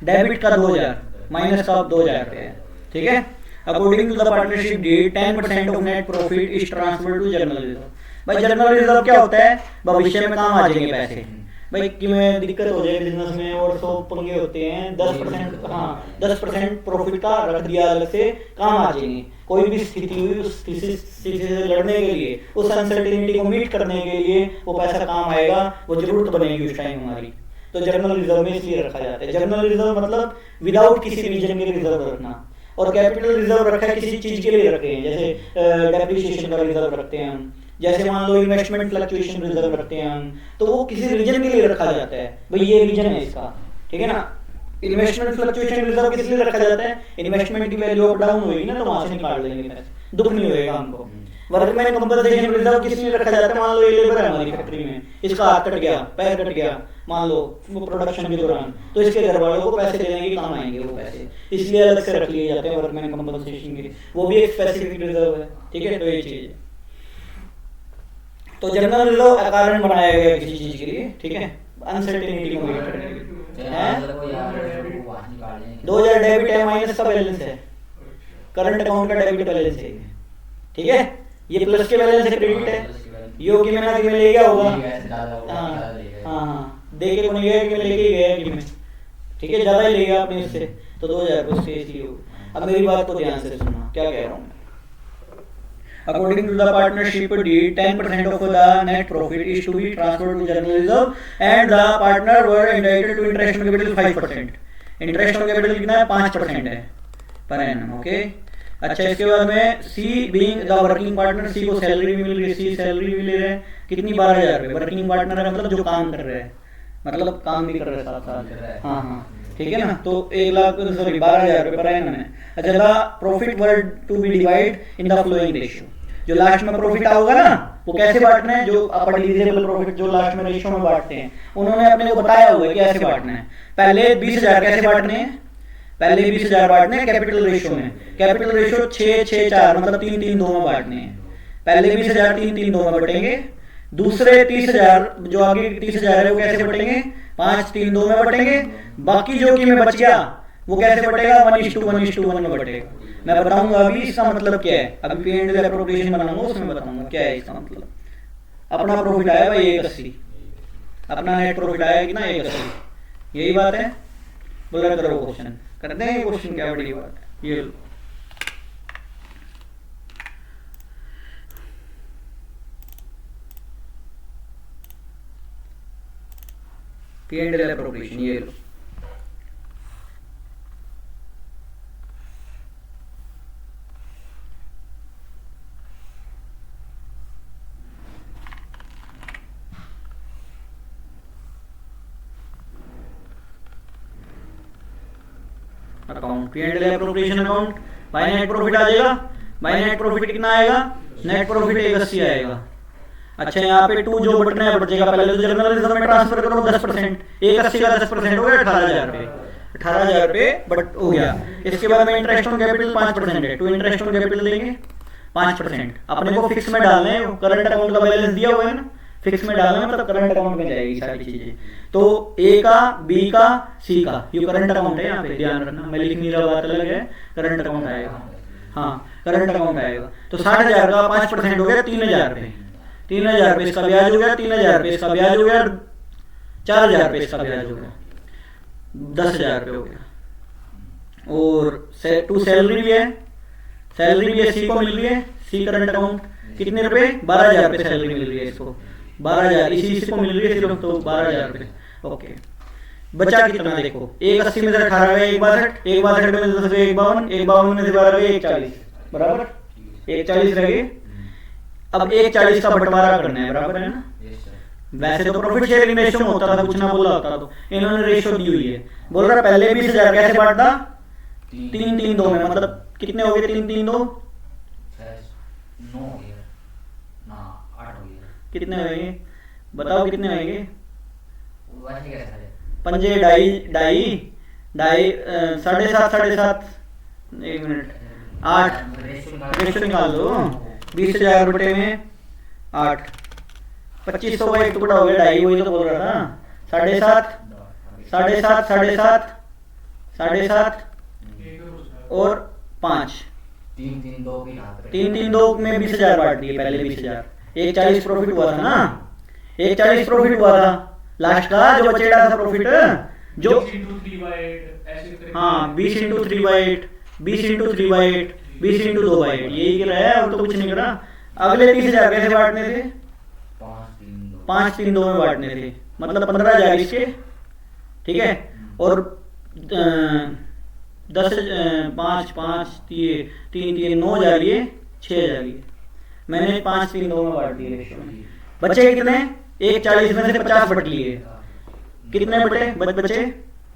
डेबिट का 2,000, माइनस का 2,000 रुपये है, ठीक है। According to the partnership deed 10% of net profit is transferred to general reserve. भाई जनरल रिजर्व क्या होता है, भविष्य में काम आ जाएंगे पैसे, भाई कि में दिक्कत हो जाए बिजनेस में और 100 पंगे होते हैं, 10% हाँ 10% प्रॉफिट का रख दिया अलग से, काम आ जाएंगे। कोई भी स्थिति हुई उस स्थिति से लड़ने के लिए, उस अनसर्टेनिटी को मीट करने के लिए वो पैसा काम आएगा, वो जरूरत बनेगी उस टाइम हमारी। तो जनरल रिजर्व में इसलिए रखा जाता है। जनरल रिजर्व मतलब विदाउट किसी रीजन के रिजर्व रखना, और कैपिटल रिजर्व रखा है किसी चीज के लिए रखे हैं, जैसे डेप्रिसिएशन का रिजर्व रखते हैं हम, जैसे मान लो इन्वेस्टमेंट फ्लक्चुएशन रिजर्व रखते हैं हम, तो वो किसी रीजन के लिए रखा जाता है, भाई ये रीजन है इसका, ठीक है ना। इन्वेस्टमेंट फ्लक्चुएशन रिजर्व किस लिए रखा जाता है, इन्वेस्टमेंट की वैल्यू अप डाउन होगी ना, तो वहां से निकाल लेंगे पैसे, दुख नहीं होगा हमको। वर्कमैन कंपनसेशन रिजर्व किस लिए रखा जाता है? मान लो ये लेबर है हमारी फैक्ट्री में, इसका हाथ कट गया, पैर कट गया, मान लो वो प्रोडक्शन के दौरान, तो इसके घर वालों को पैसे देने के काम आएंगे वो पैसे, इसलिए अलग से रख लिए जाते हैं वर्कमैन कंपनसेशन के, वो भी एक स्पेसिफिक रिजर्व है। ठीक है, तो ये चीज है। तो जनरल रिजर्व अकारण बनाया गया किसी चीज के लिए, ठीक है, अनसर्टेनिटी को मीट करने के लिए। हैं 2000 डेबिट है, माइनस का बैलेंस है, करंट अकाउंट का डेबिट बैलेंस है, ठीक है, ये प्लस के बैलेंस है, क्रेडिट है, योगी में ना कि में ले गया होगा, हाँ दे के नहीं गया कि लेके ही गया कि में, ठीक है, ज्यादा ही ले गया अपने उससे, तो 2000 उससे इसलिए होगा। अब मेरी बात को ध्यान से सुनना, क्या कह रहा हूँ। According to the partnership deed, 10% of the net profit is to be transferred to general reserve, and the partner were entitled to interest on capital 5%. Interest on capital कितना है? 5% है per annum, okay? अच्छा, इसके बाद में C being the working partner, C को salary भी मिल रही है, C सैलरी भी ले रहे हैं, कितनी? 12,000 रुपये। वर्किंग पार्टनर है मतलब जो काम कर रहे हैं, मतलब काम भी कर रहे हैं साथ साथ, हाँ हाँ, ठीक है ना, तो 12,000 रुपये पर एनम है। अच्छा, the profit were to be divide in the following ratio, जो लास्ट में प्रॉफिट होगा ना वो कैसे बांटना है, जो अपन डिविजिबल प्रॉफिट जो लास्ट में रेशियो में बांटते हैं, उन्होंने अपने को बताया हुआ है कि ऐसे बांटना है। पहले 20,000 कैसे बांटने हैं? पहले 20,000 बांटने हैं कैपिटल रेशियो में, कैपिटल रेशियो 6-6-4 मतलब 3-3-2 में बांटने हैं। पहले 20,000 3-3-2 में बटेंगे, दूसरे 30,000 जो आगे 30,000 है वो कैसे बटेंगे? 5-3-2 में बटेंगे। बाकी जो कि में बच गया वो कैसे बटेगा? 1:1:1 में बटेगा। मैं बताऊंगा अभी इसका मतलब क्या है, अभी पी एंड एल एप्रोप्रिएशन बनाऊंगा उसमें बताऊंगा क्या है इसका मतलब। अपना प्रॉफिट आया भाई 180, अपना नेट प्रॉफिट आया कि ना 180, यही बात है। बोला करो क्वेश्चन, करते हैं क्वेश्चन, क्या बड़ी बात है। ये लो पी एंड एल एप्रोप्रिएशन, ये लो account, P and L appropriation account, by net profit आ जाएगा। बाय नेट प्रॉफिट कितना आएगा? नेट प्रॉफिट 180 आएगा। अच्छा, यहाँ पे 2 जो बटना है बचेगा, पहले तो जनरल रिजर्व में ट्रांसफर करो 10%, 180 का 10% हो गया 18,000 रुपये, 18,000 रुपये बट हो गया। इसके बाद में इंटरेस्ट ऑन कैपिटल 5% है, तो इंटरेस्ट ऑन कैपिटल देंगे 5%। अपने को फिक्स में डालना है, करंट अकाउंट का बैलेंस दिया हुआ है ना, फिक्स में डालना है मतलब करंट अकाउंट में जाएगी सारी चीजें। तो ए का, बी का, सी का, ये करंट अकाउंट है, यहाँ पे ध्यान रखना, मैं लिख नहीं रहा, बात अलग है, करंट अकाउंट आएगा, हाँ करंट अकाउंट आएगा। तो 60,000 का 5% हो गया 3,000 रुपये, 3,000 रुपये इसका ब्याज हो गया, 3,000 रुपये इसका ब्याज हो गया, 4,000 रुपये इसका ब्याज हो गया, 10,000 रुपये हो गया। और टू सैलरी भी है, सैलरी भी है, सी को मिल रही है, सी करंट अकाउंट कितने रुपए? 12,000 रुपये सैलरी मिल रही है इसको, 12,000 इसी को मिल रही है सिर्फ, तो 12,000 रुपये। ओके, बचा कितना देखो, 180 में से 18 गए 162, 162 में से 10 गए 152, 152 में से 12 गए 140, बराबर 140 रह गए। अब 140 का बंटवारा करना है, बराबर है ना। वैसे तो प्रॉफिट शेयरिंग रेशियो में होता था, कुछ ना बोला होता, तो इन्होंने रेशियो दी हुई है। बोल रहा पहले 20,000 कैसे बांटता? 3-3-2 में, मतलब कितने हो गए? 3-3-2 कितने होंगे बताओ, कितने होंगे? पंजे ढाई ढाई ढाई 7.5 1 मिनट 8 रेशियो निकाल दो। 20,000 बटे में 8, 2500 का एक टुकड़ा हो गया, ढाई, वही तो बोल रहा था। 7.5 7.5 7.5 और 5, 3-3-2 में 20,000 बांट दिए पहले 20,000, 140 प्रॉफिट हुआ था ना, 140 प्रॉफिट हुआ था लास्ट का, जो बचेगा था प्रॉफिट जो 20 × 3/8, 20 × 3/8, 20 × 2/8, यही कर रहा है और तो कुछ नहीं करा। अगले 30,000 कैसे बांटने थे? 5-3-2 में बांटने थे, मतलब 15,000 इसके, ठीक है, और 10 5 5 3 9,000 ये 6,000 ये, मैंने 5-3-2 में बांट दिए रेशियो में। बचे कितने? 140 में से 50 बट लिए, कितने बटे? बचे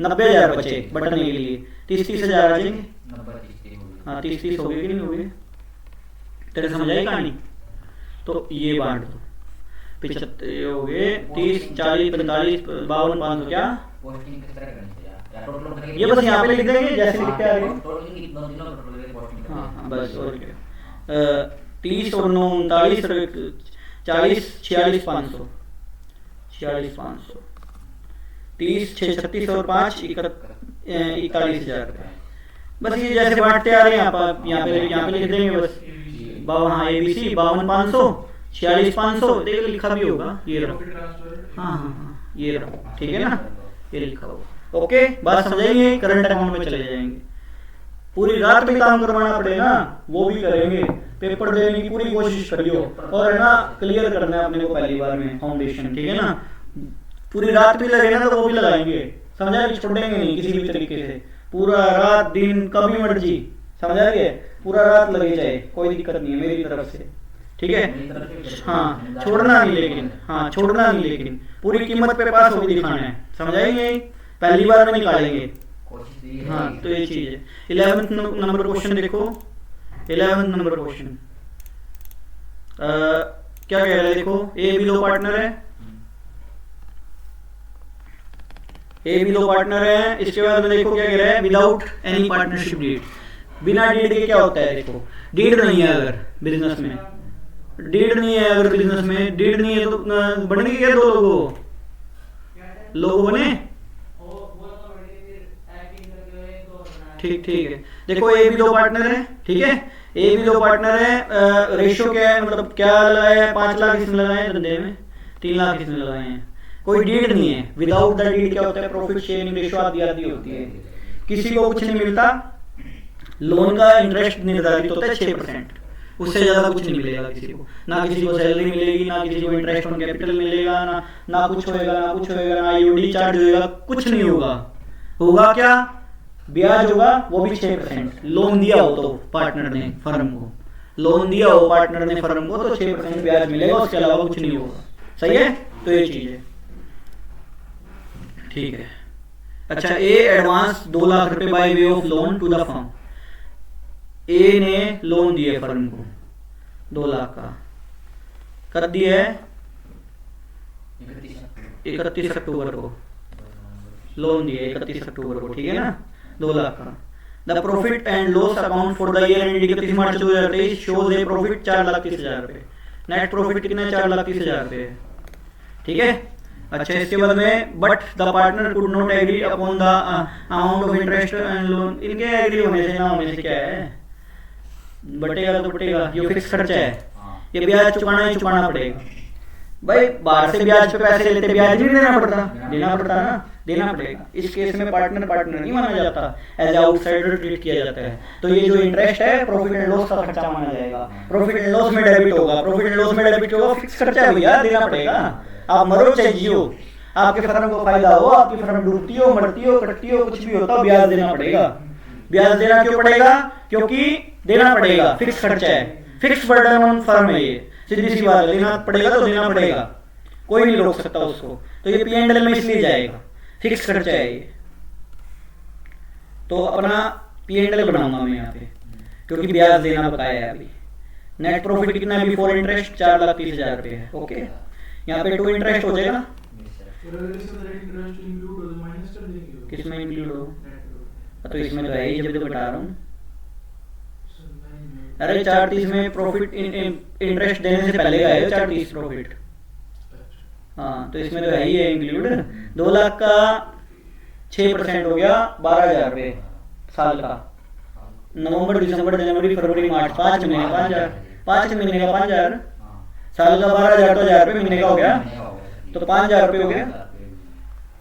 90,000 बचे बटने के लिए, 30,000 आ जाएंगे। हाँ 30 हो गए कि नहीं हो गए? तेरे समझ आई कहानी? तो ये बांट दो, 75 हो गए, 30 40 45 52 500 क्या पोस्टिंग किस तरह करनी चाहिए या टोटल करके ये बस यहाँ पे लिख देंगे जैसे लिखते आ रहे हैं। टोटल की दोनों टोटल करके पोस्टिंग हाँ बस और क्या 30 और 9 39 और 40 46 500 46 500 30 6 36 और 5 41,000 रुपये। बस ये जैसे बांटते आ रहे हैं आप यहाँ पे लिख देंगे बस हाँ ABC 52,500 46,500 देख लिखा भी होगा ये रहा। प्रॉफिट ट्रांसफर हाँ हाँ हाँ ये रहा, ठीक है ना, ये लिखा होगा। ओके बात समझेंगे, करंट अकाउंट में चले जाएंगे। पूरी रात भी काम करवाना पड़े ना वो भी करेंगे, पेपर देने की पूरी कोशिश करियो और है ना क्लियर करना है अपने को पहली बार में फाउंडेशन, ठीक है ना। पूरी रात भी लगे ना तो वो भी लगाएंगे, समझा, छोड़ेंगे नहीं किसी भी तरीके से, पूरा रात दिन कभी मर्जी, समझा गए, पूरा रात लगे जाए कोई दिक्कत नहीं है मेरी तरफ से, ठीक है। हाँ छोड़ना नहीं लेकिन, हाँ छोड़ना नहीं लेकिन पूरी कीमत पे पास होकर दिखाना है, समझाएंगे, पहली बार में निकालेंगे। कोशिश हाँ तो ये चीज है। 11th नंबर क्वेश्चन देखो, 11th नंबर क्वेश्चन क्या कह रहा है देखो, ए बी लो पार्टनर है, ए बी लो पार्टनर है। इसके बाद में देखो क्या कह रहा है, विदाउट एनी पार्टनरशिप डीड, बिना डीड के क्या होता है देखो, डीड नहीं है अगर बिजनेस में, डीड नहीं है अगर बिजनेस में, डीड नहीं है तो बनेंगे क्या दो लोगों बने, ठीक ठीक है। देखो ए बी दो पार्टनर है, ठीक है, ए बी दो पार्टनर है, रेशियो क्या है, मतलब क्या लगाया है, 5 लाख इसमें लगाए हैं धंधे में, 3 लाख इसमें लगाए हैं, कोई डीड नहीं है। विदाउट द डीड क्या होता है, प्रॉफिट शेयरिंग रेशियो आदि आदि होती है, किसी को कुछ नहीं मिलता, लोन का इंटरेस्ट निर्धारित होता है 6%, उससे ज्यादा कुछ नहीं मिलेगा किसी को, ना किसी को सैलरी मिलेगी, ना किसी को इंटरेस्ट ऑन कैपिटल मिलेगा, ना कुछ होएगा, ना आईओडी चार्ज होएगा, कुछ नहीं होगा। होगा क्या, ब्याज होगा, वो भी 6%, लोन दिया हो तो पार्टनर ने फर्म को, लोन दिया हो पार्टनर ने फर्म को तो 6% ब्याज मिलेगा, उसके अलावा कुछ नहीं होगा, सही है। तो ये चीज है, ठीक है। अच्छा ए एडवांस 2 लाख रुपए by way of loan to the firm, A ने लोन दिए फर्म को 2 लाख का, कर दिया है 31 अक्टूबर को, लोन दिए 31 अक्टूबर को, ठीक है ना, 2 लाख का। The profit and loss account for the year and 31 March 2023 shows A profit 4,30,000 रुपए, नेट प्रॉफिट कितना है, 4,30,000 रुपए, ठीक है। अच्छा इसके बाद में but the partner could not agree upon the amount of interest and loan, इनके एग्री होने से ना होने से क्या है, बटेगा तो बटेगा, ये फिक्स खर्चा है, ये ब्याज चुकाना ही चुकाना पड़ेगा। भाई बाहर से ब्याज पे पैसे लेते ब्याज नहीं देना पड़ता, देना पड़ता ना, देना पड़ेगा। इस केस में पार्टनर नहीं माना जाता, एज आउटसाइडर ट्रीट किया जाता है। तो ये जो इंटरेस्ट है प्रॉफिट एंड लॉस का खर्चा माना जाएगा, प्रॉफिट एंड लॉस में डेबिट होगा, प्रॉफिट एंड लॉस में डेबिट होगा, फिक्स खर्चा है भैया, देना पड़ेगा। आप मरो चाहे जियो, आपके फर्म को फायदा हो, आपकी फर्म डूबती हो, मरती हो, कटती हो, कुछ भी होता हो, ब्याज देना पड़ेगा। ब्याज देना क्यों पड़ेगा, क्योंकि देना पड़ेगा, फिक्स खर्चा है, फिक्स बर्डन ऑन फर्म है, ये सीधी सी बात है, देना पड़ेगा तो देना पड़ेगा, कोई नहीं रोक सकता उसको। तो ये P&L में इसलिए जाएगा, फिक्स खर्चा है ये। तो अपना P&L बनाऊंगा मैं यहाँ पे, क्योंकि ब्याज देना बताया है अभी। नेट प्रॉफिट कितना है बिफोर इंटरेस्ट, 4,30,000 रुपए है, ओके। यहाँ पे 2 इंटरेस्ट हो जाएगा, किसमें इंक्लूड हो, तो इसमें तो है ही, जब तो बता रहा हूँ। अरे 4,30 में प्रॉफिट इंटरेस्ट देने से पहले का है 4,30 प्रॉफिट, हाँ तो इसमें तो है ही है इंक्लूड। 2 लाख का 6% हो गया 12,000 रुपये साल का, नवंबर दिसंबर जनवरी फरवरी मार्च 5 महीने का 5,000, 5 महीने का 5,000, साल का 12,000 तो 1,000 रुपये महीने का हो गया, तो 5,000 रुपये हो गया।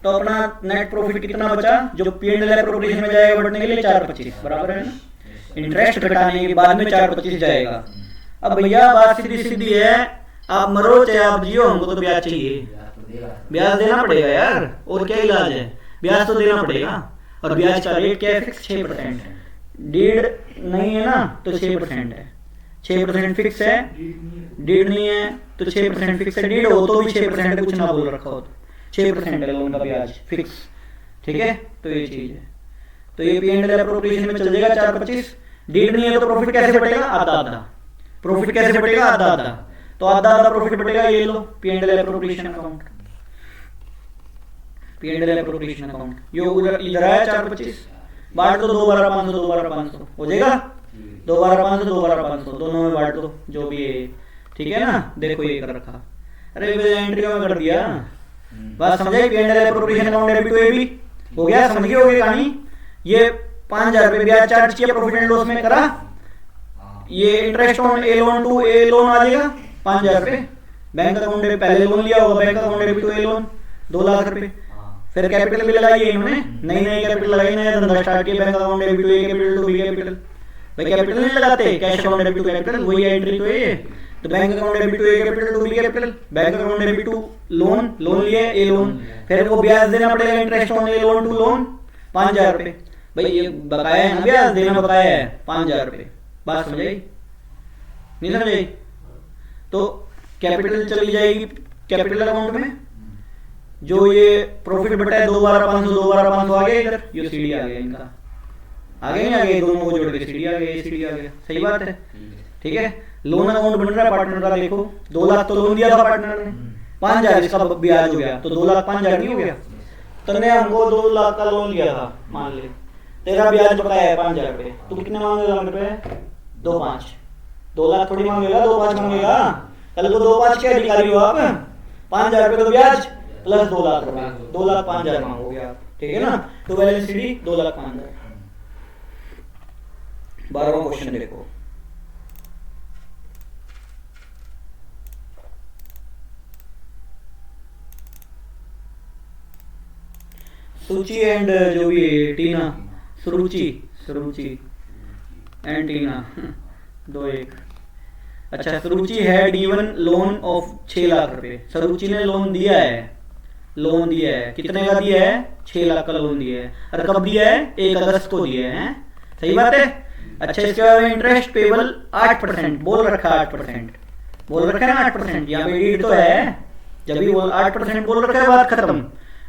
तो अपना नेट प्रॉफिट कितना बचा, जो P&L एप्रोप्रिएशन में जाएगा बढ़ने के लिए 4,25 बराबर है ना, इंटरेस्ट घटाने के बाद में 4,25 जाएगा। अब भैया बात सीधी सीधी है, आप मरो चाहे आप जियो, हमको तो ब्याज चाहिए, ब्याज देना पड़ेगा यार, और क्या इलाज है, ब्याज तो देना पड़ेगा। और ब्याज का रेट क्या है, फिक्स 6%, डीड नहीं है ना तो 6% है, 6% फिक्स है, डीड नहीं है तो 6% फिक्स है, डीड हो तो भी 6% कुछ ना बोल रखा हो तो 6% है लोन का ब्याज फिक्स, ठीक है। तो ये चीज है, तो ये P&L एप्रोप्रिएशन में चल जाएगा 4,25। डीड नहीं है तो प्रॉफिट कैसे बटेगा, आधा आधा, प्रॉफिट कैसे बटेगा, आधा आधा। तो आधा आधा प्रॉफिट बटेगा, ये लो P and L appropriation account, P and L appropriation account. ये उधर इधर आया 425, बांट दो 2/500 2/500 हो जाएगा, 2/500 2/500 दोनों में बांट दो जो भी है, ठीक है ना। देखो ये कर रखा, अरे एंट्री में कर दिया, बात समझे। P and L appropriation account debit to AB हो गया, समझ गए होगे कहानी। ये 5000 रुपये ब्याज चार्ज किया प्रॉफिट एंड लॉस में करा, ये interest on A loan to A loan आ जाएगा 5000 रुपये। बैंक अकाउंट में पहले लोन लिया होगा, bank account debit to A loan 2 lakh रुपए। फिर कैपिटल भी लगाई है इन्होंने, नई कैपिटल लगाई, नया धंधा स्टार्ट किया, bank account debit to A capital to B capital. भाई कैपिटल नहीं लगाते, cash account debit to capital, वही एंट्री तो है। तो bank account debit to A capital to B capital, bank account debit to loan, loan लिए A loan, फिर वो ब्याज देना पड़ेगा interest on A loan to loan 5000 रुपये। भाई ये बकाया है ना, ब्याज देना बकाया है 5000 रुपये। बात समझ आई नहीं समझ आई? तो कैपिटल चली जाएगी कैपिटल अकाउंट में, जो ये प्रॉफिट बटा है 2/500 2/500 आ गया इधर, ये सीडी आ गया इनका, आगे नहीं आ गया, दोनों को जोड़ के सीडी आ गया, सीडी आ गया। सही बात है, ठीक है। लोन अकाउंट बन रहा है पार्टनर का, देखो 2 लाख तो लोन दिया था पार्टनर ने, 5000 इसका ब्याज हो गया, तो 2 लाख 5000 नहीं हो गया। तूने हमको 2 लाख का लोन लिया था, मान ले तेरा ब्याज बकाया है 5000 रुपये, तू कितने मांगेगा रुपये? 2.5, 2 लाख थोड़ी मांगेगा, 2.5 मांगेगा। कल को 2.5 के अधिकारी हो आप, 5000 रुपये तो ब्याज प्लस 2 लाख रुपये, 2 लाख 5000 मांगोगे आप, ठीक है ना। तो बैलेंस शीट 2 लाख 5000। 12वां क्वेश्चन देखो, सुरुचि एंड जो भी टीना, सुरुचि एंड टीना 2-1। अच्छा, Suruchi had given loan of 6 lakh रुपए। सुरुचि ने लोन दिया है, लोन दिया है, कितने का दिया है? 6 लाख का लोन दिया है। और कब दिया है? 1 अगस्त को दिया है, सही बात है। अच्छा, इसके बाद में इंटरेस्ट पेबल 8% बोल रखा है, 8% बोल रखा है ना, 8%। यहाँ पे रीड तो है, जब भी बोल 8% बोल रखा है, बात खत्म।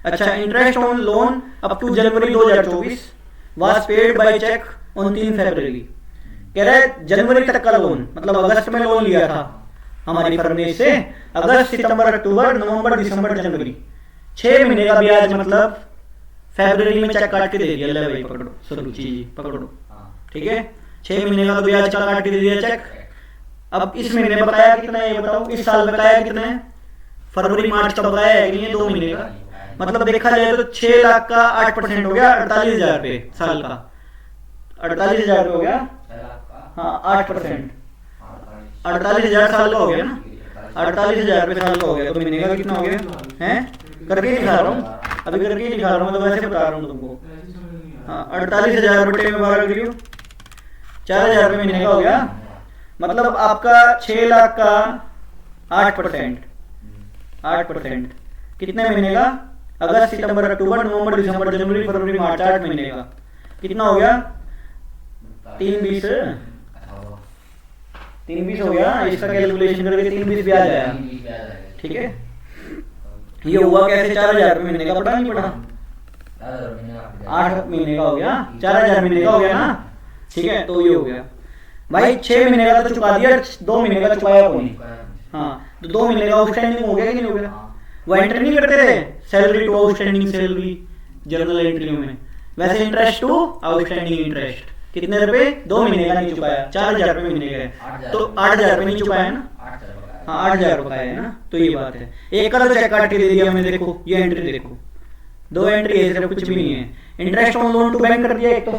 अच्छा, interest on loan up to January 2024 was paid by cheque on 3 February. कह रहा है जनवरी तक का लोन, मतलब अगस्त में लोन लिया था हमारी फर्म ने से, अगस्त सितंबर अक्टूबर नवंबर दिसंबर जनवरी 6 महीने का ब्याज, मतलब फरवरी में चेक काट के दे दिया। ले भाई पकड़ो, सुरुचि जी पकड़ो, ठीक है। 6 महीने का तो ब्याज का काट के दे दिया चेक। अब इस महीने बकाया कितना है ये बताओ, इस साल बकाया कितना है? फरवरी मार्च का बकाया है कि 2 महीने का, मतलब देखा जाए तो 6 लाख का 8% हो गया 48,000 रुपये साल का, 48,000 रुपये हो गया। हाँ 8%, 48,000 साल का हो गया ना, 48,000 रुपये साल का हो गया। तो महीने का कितना हो गया है? करके ही दिखा रहा हूँ, अभी करके ही दिखा रहा हूँ, तो वैसे बता रहा हूँ तुमको। हाँ 48,000 बटे में 12 करियो, 4,000 रुपये महीने का हो गया। मतलब आपका 6 लाख का 8% कितने महीने का? अगस्त सितंबर अक्टूबर नवंबर दिसंबर जनवरी फरवरी मार्च, 8 महीने का कितना हो गया? 320 हो गया। इसका कैलकुलेशन करके 320 ब्याज आया, ठीक है। ये हुआ कैसे? 4,000 रुपये महीने का पड़ा नहीं पड़ा? 8 महीने का हो गया, 4,000 महीने का हो गया ना, ठीक है। तो ये हो गया भाई, 6 महीने का तो चुका दिया, 2 महीने का चुकाया को नहीं। हाँ तो 2 महीने का आउटस्टैंडिंग हो गया कि नहीं हो गया? वो एंट्री नहीं करते थे, salary to outstanding salary journal एंट्रियों में, वैसे इंटरेस्ट टू आउटस्टैंडिंग इंटरेस्ट कितने रुपए? 2 महीने का नहीं चुकाया, 4,000 रुपये महीने का है, तो 8,000 रुपये नहीं चुकाया ना। हाँ 8,000 रुपये है ना, तो ये बात है। एक का तो चेक काट के दे दिया हमें, देखो ये एंट्री देखो, 2 एंट्री है, सिर्फ कुछ भी नहीं है। Interest on loan to bank कर दिया एक तो,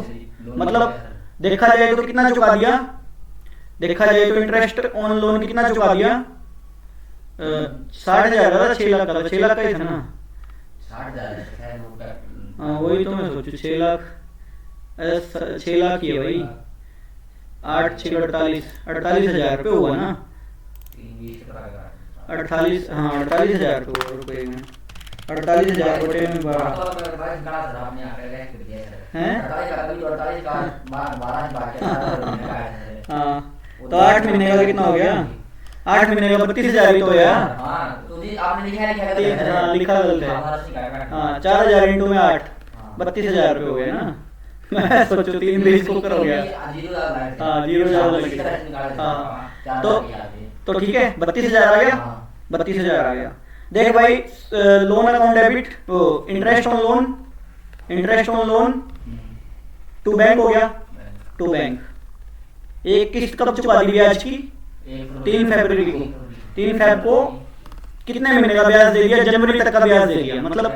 मतलब देखा जाए तो कितना चुका दिया? देखा जाए तो इंटरेस्ट ऑन लोन कितना चुका दिया? 60,000 का, 6 लाख का, 6 लाख का ही था ना। 60,000 हाँ वही तो मैं सोचू, 6 लाख 6 लाख ही है भाई, 8 6 48,000 रुपये हुआ ना। 48, हाँ 48,000 रुपये में 48,000 रुपये में 12 हैं। हाँ तो 8 महीने का कितना हो गया? 8 महीने का 32,000 ही तो है। लिखा गलत है। हाँ 4,000 इंटू में 8, 32,000 रुपये हो गए ना। मैं सोचो 3 20 को कर हो गया। हाँ 0 ज़्यादा लग गया। हाँ तो तो ठीक है 32,000 आ गया, हाँ। 32,000 आ गया। देख भाई loan account debit, interest on loan, interest on loan to bank हो गया, टू बैंक। एक किस्त कब चुका दी ब्याज की? 3 फरवरी को। 3 फरवरी को कितने महीने का ब्याज दे दिया? जनवरी तक का ब्याज दे दिया, मतलब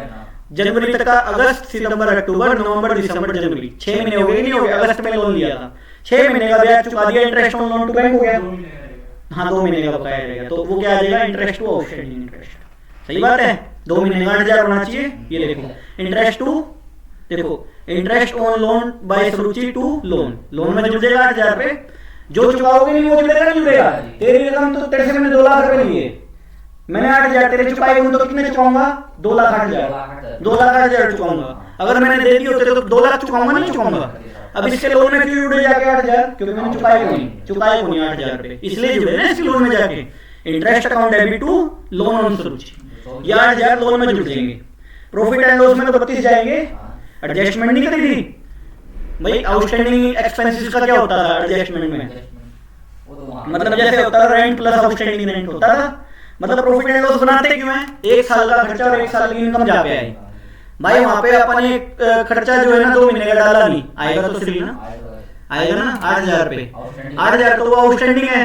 जनवरी तक का, अगस्त सितंबर अक्टूबर नवंबर दिसंबर जनवरी, 6 महीने हो गए नहीं हो गए? अगस्त में लोन लिया था, 6 महीने का ब्याज चुका दिया, interest on loan to bank हो गया। 2 महीने का रहेगा। हाँ 2 महीने का बकाया रहेगा, तो वो क्या आ जाएगा? Interest to outstanding interest. सही बात है, 2 महीने का 8,000 होना चाहिए। ये देखो इंटरेस्ट टू, देखो interest on loan by Suruchi to loan, loan में जुड़ जाएगा 8,000 रुपए, जो चुकाओगे नहीं वो जुड़ेगा नहीं जुड़ेगा? तेरी रकम तो तेरे से मैंने 2 लाख रुपए लिए, मैंने 8,000 तेरे चुकाए हूं तो कितने चुकाऊंगा? 2,08,000, 2,08,000 चुकाऊंगा। अगर मैंने दे दिए होते तो 2 लाख चुकाऊंगा नहीं चुकाऊंगा? अब इसके लोन में क्यों जुड़े जाके 8,000? क्योंकि मैंने चुकाए को नहीं, 8,000 रुपए, इसलिए जुड़े ना इसके लोन में जाके। Interest account debit to loan on Suruchi, ये 8,000 लोन में जुड़ जाएंगे। प्रॉफिट एंड लॉस में तो 32 जाएंगे, एडजस्टमेंट नहीं करी थी भाई। आउटस्टैंडिंग एक्सपेंसेस का क्या होता था एडजस्टमेंट में? मतलब जैसे होता था रेंट प्लस आउटस्टैंडिंग रेंट होता था, मतलब प्रॉफिट एंड लॉस बनाते क्यों है? 1 साल का खर्चा और 1 साल की इनकम जा पे आई भाई। वहां पे अपन एक खर्चा जो है ना 2 महीने का डाला नहीं, आएगा तो सही ना, आएगा ना 8,000 रुपए। 8,000 तो वो आउटस्टैंडिंग है,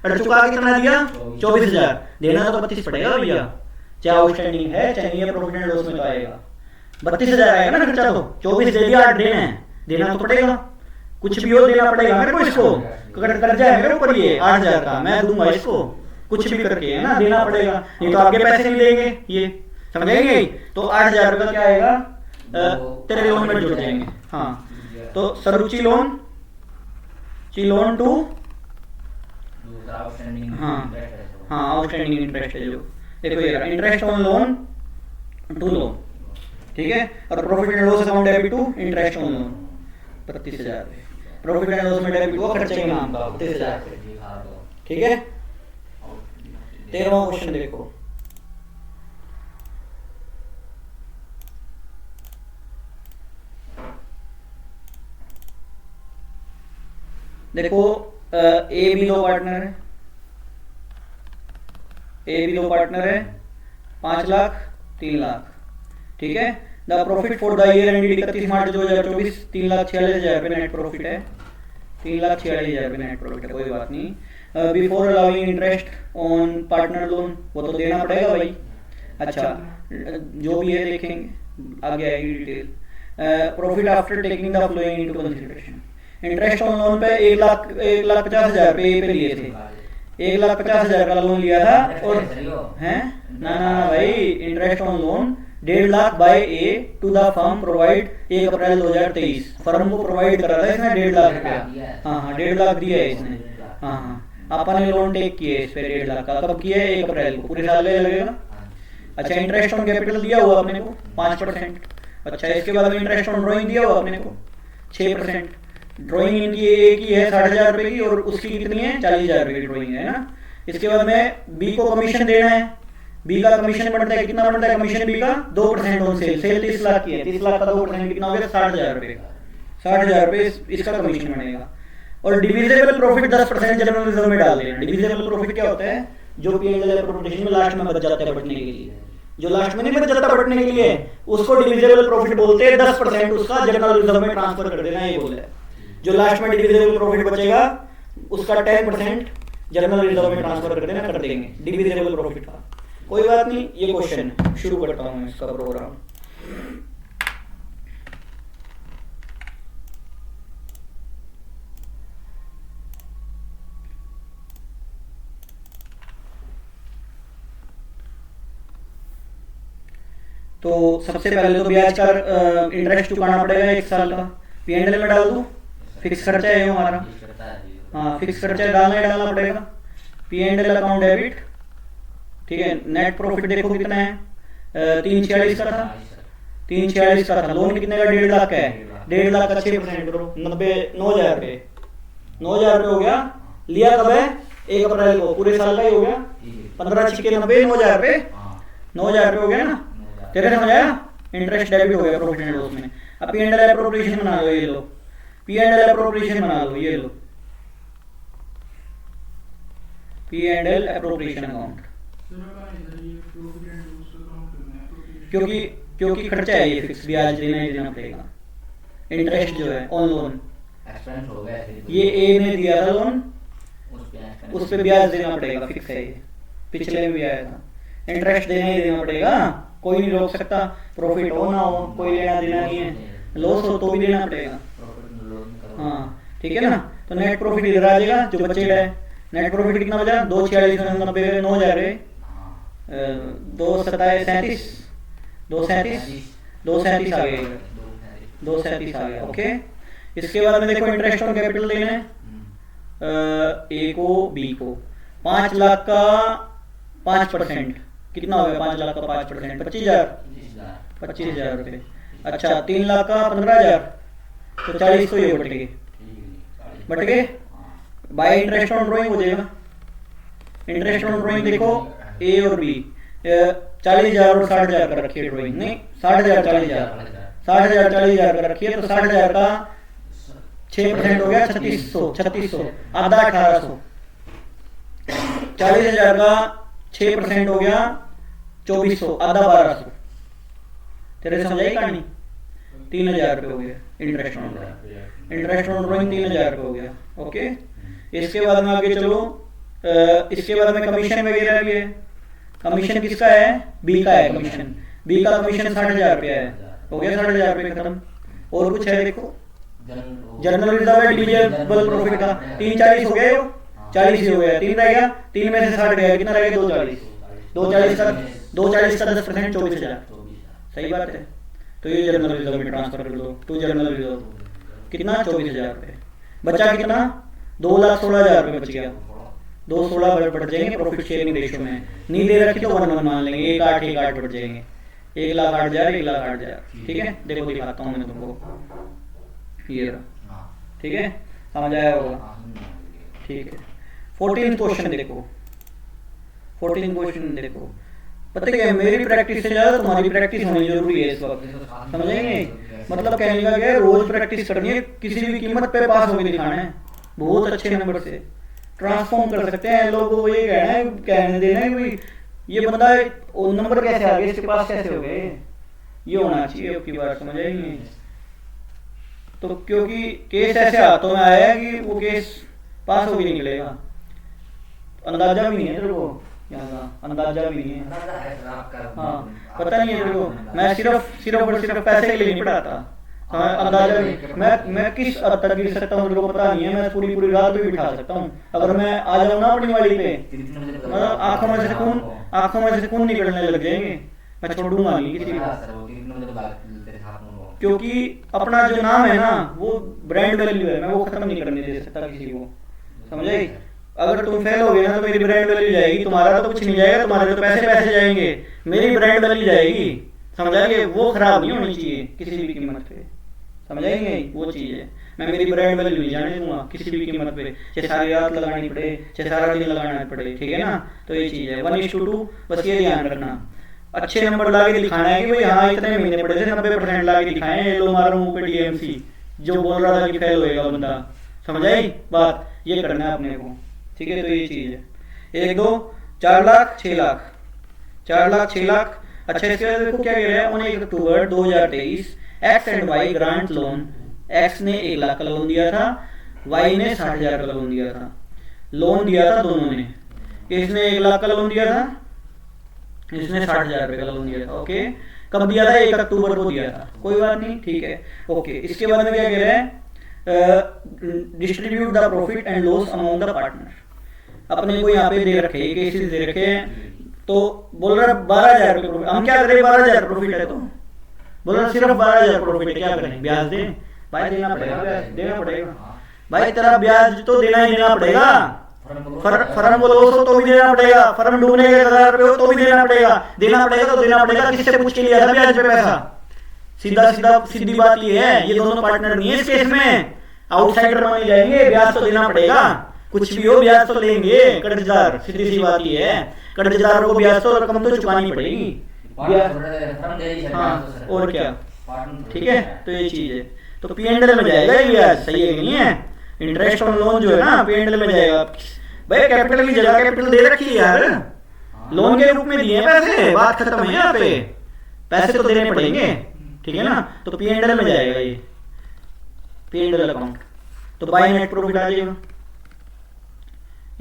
और चुका कितना दिया? 24,000। देना तो 32 पड़ेगा भैया, चाहे आउटस्टैंडिंग है चाहे नहीं है, प्रॉफिट एंड लॉस में तो आएगा 32,000 आएगा ना खर्चा। तो 24 दे दिया, 8 देना है, देना तो पड़ेगा, कुछ भी हो देना पड़ेगा मेरे को इसको। अगर कर्जा है मेरे ऊपर ये 8,000 का, मैं दूंगा इसको कुछ भी करके, है ना, देना पड़ेगा, नहीं तो आपके पैसे नहीं देंगे, ये समझेंगे। तो 8,000 रुपये का क्या आएगा? तेरे लोन में जुड़ जाएंगे। हाँ तो सरुचि लोन, ची लोन टू, हाँ हाँ आउटस्टैंडिंग इंटरेस्ट है जो, देखो ये interest on loan to loan, ठीक है। और profit and loss account debit to interest on loan 32,000। Profit and loss में डेबिट हुआ खर्चे के नाम का 32,000, ठीक है। 13वां क्वेश्चन देखो, देखो ए बी 2 पार्टनर है, ए बी 2 पार्टनर है, 5 लाख 3 लाख, ठीक है। The profit for the year ended 31 मार्च 2024 3,46,000 रुपये नेट प्रॉफिट है, 3,46,000 रुपये नेट प्रॉफिट है, कोई बात नहीं। Before allowing interest on partner loan, वो तो देना पड़ेगा भाई। अच्छा जो भी है देखेंगे आगे आएगी detail. Profit after taking the flowing into consideration, interest on loan पे 1,50,000 रुपये पे लिए थे, 1,50,000 का लोन लिया था, और हैं ना भाई, interest on loan 1.5 lakh by A to the firm provide 1 April 2023, firm को प्रोवाइड करा था इसने 1.5 लाख रुपया। हाँ 1.5 लाख दिया है इसने। हाँ अपन ने लोन टेक किया है इस पे 1.5 लाख का, कब किया है? 1 अप्रैल को, पूरे साल लगेगा। अच्छा इंटरेस्ट ऑन कैपिटल दिया हुआ अपने को 5%। अच्छा इसके बाद में इंटरेस्ट ऑन ड्रॉइंग दिया हुआ अपने को 6%। ड्रॉइंग इनकी एक ही है 60,000 रुपए की, और उसकी कितनी है? 40,000 रुपए की ड्रॉइंग है ना। इसके बाद में बी को कमीशन देना है, बी का कमीशन बढ़ता है, कितना बढ़ता है कमीशन बी का? 2% ऑन सेल, सेल 30 लाख की है, 30 लाख का 2% कितना हो गया? 60,000 रुपए का, 60,000 रुपए इसका कमीशन बनेगा। और डिविजिबल प्रॉफिट 10% जनरल रिजर्व में डाल देना। डिविजिबल प्रॉफिट क्या होता है? जो पीएनएल अप्रोप्रिएशन में लास्ट में बच जाता है बटने के लिए, जो लास्ट में नहीं बच जाता बटने के लिए, उसको डिविजिबल प्रॉफिट बोलते हैं। 10% उसका जनरल रिजर्व में ट्रांसफर कर देना, ये बोल रहा है। जो लास्ट में डिविजिबल प्रॉफिट बचेगा उसका 10% जनरल रिजर्व में ट्रांसफर कर देना, कर देंगे डिविजिबल प्रॉफिट का। कोई बात नहीं, ये क्वेश्चन है, शुरू करता हूं मैं इसका प्रोग्राम। तो सबसे पहले तो ब्याज का इंटरेस्ट चुकाना पड़ेगा 1 साल का। पीएनएल में डाल दूं, फिक्स खर्चा है हमारा, हाँ फिक्स खर्चा डालना पड़ेगा। पीएनएल अकाउंट डेबिट, ठीक है। नेट प्रॉफिट देखो कितना है? 346 का था, 346 का था। लोन कितने का? 1.5 लाख का है, 1.5 लाख का 6% करो 9,000 रुपये, 9,000 रुपये हो गया। लिया कब है? 1 अप्रैल को, पूरे साल का ही हो गया। 15 छिके 90, 9,000 रुपये, 9,000 रुपये हो गया ना। तेरे समझ आया? इंटरेस्ट डेबिट हो गया प्रॉफिट एंड लॉस में। अब पीएनएल अप्रोप्रिएशन बना लो, ये लो पीएनएल अप्रोप्रिएशन बना लो, ये लो P&L अप्रोप्रिएशन अकाउंट, सर अपन इधर ये प्रॉफिट एंड लॉस अकाउंट करना है तो क्योंकि खर्चा है ये फिक्स, ब्याज देना ही देना पड़ेगा। इंटरेस्ट जो है ऑन लोन, एक्सपेंस हो गया फिर ये ए ने दिया था लोन, उस उस पे ब्याज देना पड़ेगा, फिक्स है ये, पिछले में भी आया था। इंटरेस्ट देना ही देना पड़ेगा, कोई नहीं रोक सकता, प्रॉफिट हो ना हो कोई लेना देना नहीं है, लॉस हो तो भी देना पड़ेगा। हाँ ठीक है ना। तो नेट प्रॉफिट इधर आ जाएगा जो बचेगा है। नेट प्रॉफिट कितना बचा, 246 9 हजार है, 227 237 आ गया, 237 आ गया। ओके, इसके बाद में देखो इंटरेस्ट ऑन कैपिटल देना है ए को बी को, 5 लाख का 5%, कितना हो गया 5 लाख का 5%, 25,000 रुपये। अच्छा 3 लाख का 15,000, तो 40 तो ये बट गए बाय इंटरेस्ट ऑन ड्रॉइंग हो जाएगा। इंटरेस्ट ऑन ड्रॉइंग देखो ए और बी 40,000 और 60,000 का रखिए ड्रॉइंग, नहीं 60,000 40,000 का रखिए, तो 60,000 का 6% हो गया 3600, आधा 1800, 40,000 का 6% हो गया 2400, आधा 1200। तेरे समझ आई कहानी? 3,000 रुपये हो गया इंटरेस्ट ऑन ड्रॉइंग 3,000 रुपये हो गया। ओके, इसके बाद में आगे चलो, इसके बाद में कमीशन वगैरह भी है। कमीशन किसका है? बी का है कमीशन, बी का कमीशन 60,000 रुपया है, हो गया 60,000 रुपये खत्म। और कुछ है देखो, जनरल रिजर्व है डिविजिबल प्रॉफिट का 340 हो गया, 40 ही हो गया, 3 रह गया, 3 में से 60 गया, कितना रह गया 240 का 10% 24,000, सही बात है। तो ये जनरल रिजर्व में ट्रांसफर कर दो टू जनरल रिजर्व, कितना 24,000 रुपये बचा, कितना 2,16,000 रुपये बच गया, 2,16 बढ़ जाएंगे प्रॉफिट शेयरिंग रेशियो में, नहीं दे रखी तो 1:1 मान लेंगे, 1,8 बढ़ जाएंगे, 1,08,000 1,08,000। ठीक है, देखो दिखाता हूँ मैं तुमको, ये रहा, ठीक है समझ आया होगा। ठीक है, 14 क्वेश्चन देखो, 14 क्वेश्चन देखो, पता क्या है मेरी प्रैक्टिस से ज्यादा तुम्हारी प्रैक्टिस होनी जरूरी है इस वक्त, समझेंगे? मतलब कहने का क्या है, रोज प्रैक्टिस करनी है, किसी भी कीमत पे पास होकर दिखाना है, बहुत अच्छे नंबर से ट्रांसफॉर्म कर सकते हैं। लोगों को ये कहना है, कहने देना है कि ये बंदा नंबर कैसे आ गए, इसके पास कैसे हो गए, ये होना चाहिए आपकी बात, समझेंगे? तो क्योंकि केस ऐसे हाथों में आया है कि वो केस पास हो भी निकलेगा, अंदाजा भी नहीं है तेरे को, अंदाजा भी नहीं है। हाँ पता नहीं है तेरे को, मैं सिर्फ पैसे के लिए नहीं पढ़ाता, अंदाजा भी मैं किस हद तक गिर सकता हूँ तेरे को पता नहीं है, मैं पूरी रात भी बिठा सकता हूँ। अगर मैं आ जाऊँ ना अपनी वाली पे, मतलब आंखों में से खून निकलने लग जाएंगे, मैं छोड़ूंगा नहीं किसी को, क्योंकि अपना जो नाम है ना वो ब्रांड वैल्यू है, मैं वो खत्म नहीं करने दे सकता किसी को, समझे? अगर तुम फेल हो गए ना तो मेरी ब्रांड वैल्यू जाएगी, तुम्हारा तो कुछ नहीं जाएगा, तुम्हारे तो पैसे जाएंगे, मेरी ब्रांड वैल्यू जाएगी, समझाएंगे? वो खराब नहीं होनी चाहिए किसी भी कीमत पे, समझाएंगे? वो चीज़ है, मैं मेरी ब्रांड वैल्यू नहीं जाने दूंगा किसी भी कीमत पे, चाहे सारी रात लगानी पड़े, चाहे सारा दिन लगाना पड़े, ठीक है ना? तो ये चीज़ है 1:2, बस ये ध्यान रखना। अच्छे नंबर ला के दिखाना है कि भाई हाँ इतने महीने पड़े थे, 90% ला के दिखाए हैं, लो मारो मुंह पे DMC, जो बोल रहा था कि फेल होएगा बंदा, समझ आई बात? ये करना है अपने को, ठीक है? तो ये चीज़ है 1 2 4 लाख 6 लाख 4 लाख 6 लाख। अच्छा इसके बाद देखो क्या कह रहा है, on 1 October 2023 X and Y grant loan, X ने 1 लाख का लोन दिया था, वाई ने 60,000 का लोन दिया था, लोन दिया था दोनों ने, इसने 1 लाख का लोन दिया था, इसने 60,000 रुपये का लोन दिया था। ओके, कब दिया था? 1 अक्टूबर को दिया था, कोई बात नहीं, ठीक है। ओके, इसके बाद में क्या कह रहे हैं, distribute the profit and loss among the partner. अपने को यहाँ पे दे रखे हैं, केसेस दे रखे हैं, तो बोल रहा 12,000 रुपये प्रॉफिट, हम क्या करें? 12,000 प्रॉफिट है तो बोल रहा सिर्फ 12,000 प्रॉफिट है, क्या करें? ब्याज दें भाई, देना पड़ेगा, देना पड़ेगा भाई, तेरा ब्याज तो देना ही देना पड़ेगा। फर्म को 200 तो भी देना पड़ेगा, फर्म डूबने के 1,000 रुपये हो तो भी देना पड़ेगा, तो देना पड़ेगा। किससे पूछ के लिया था ब्याज पे पैसा? सीधी बात ये है, ये दोनों पार्टनर नहीं है इस केस में, आउटसाइडर माने जाएंगे, ब्याज तो देना पड़ेगा, कुछ भी हो ब्याज तो लेंगे कर्जदार, सीधी सी बात ये है, कर्जदारों को ब्याज तो रकम तो चुकानी पड़ेगी, हाँ और क्या, ठीक है? तो ये चीज है, तो P&L में जाएगा ये ब्याज, सही है कि नहीं है? इंटरेस्ट ऑन लोन जो है ना P&L में जाएगा, भाई कैपिटल की जगह कैपिटल दे रखी है यार, लोन के रूप में दिए हैं पैसे, बात खत्म है यहाँ पे, पैसे तो देने पड़ेंगे, ठीक है ना। तो पी एंड एल में जाएगा ये, पी एंड एल अकाउंट, तो बाय नेट प्रॉफिट आ जाएगा,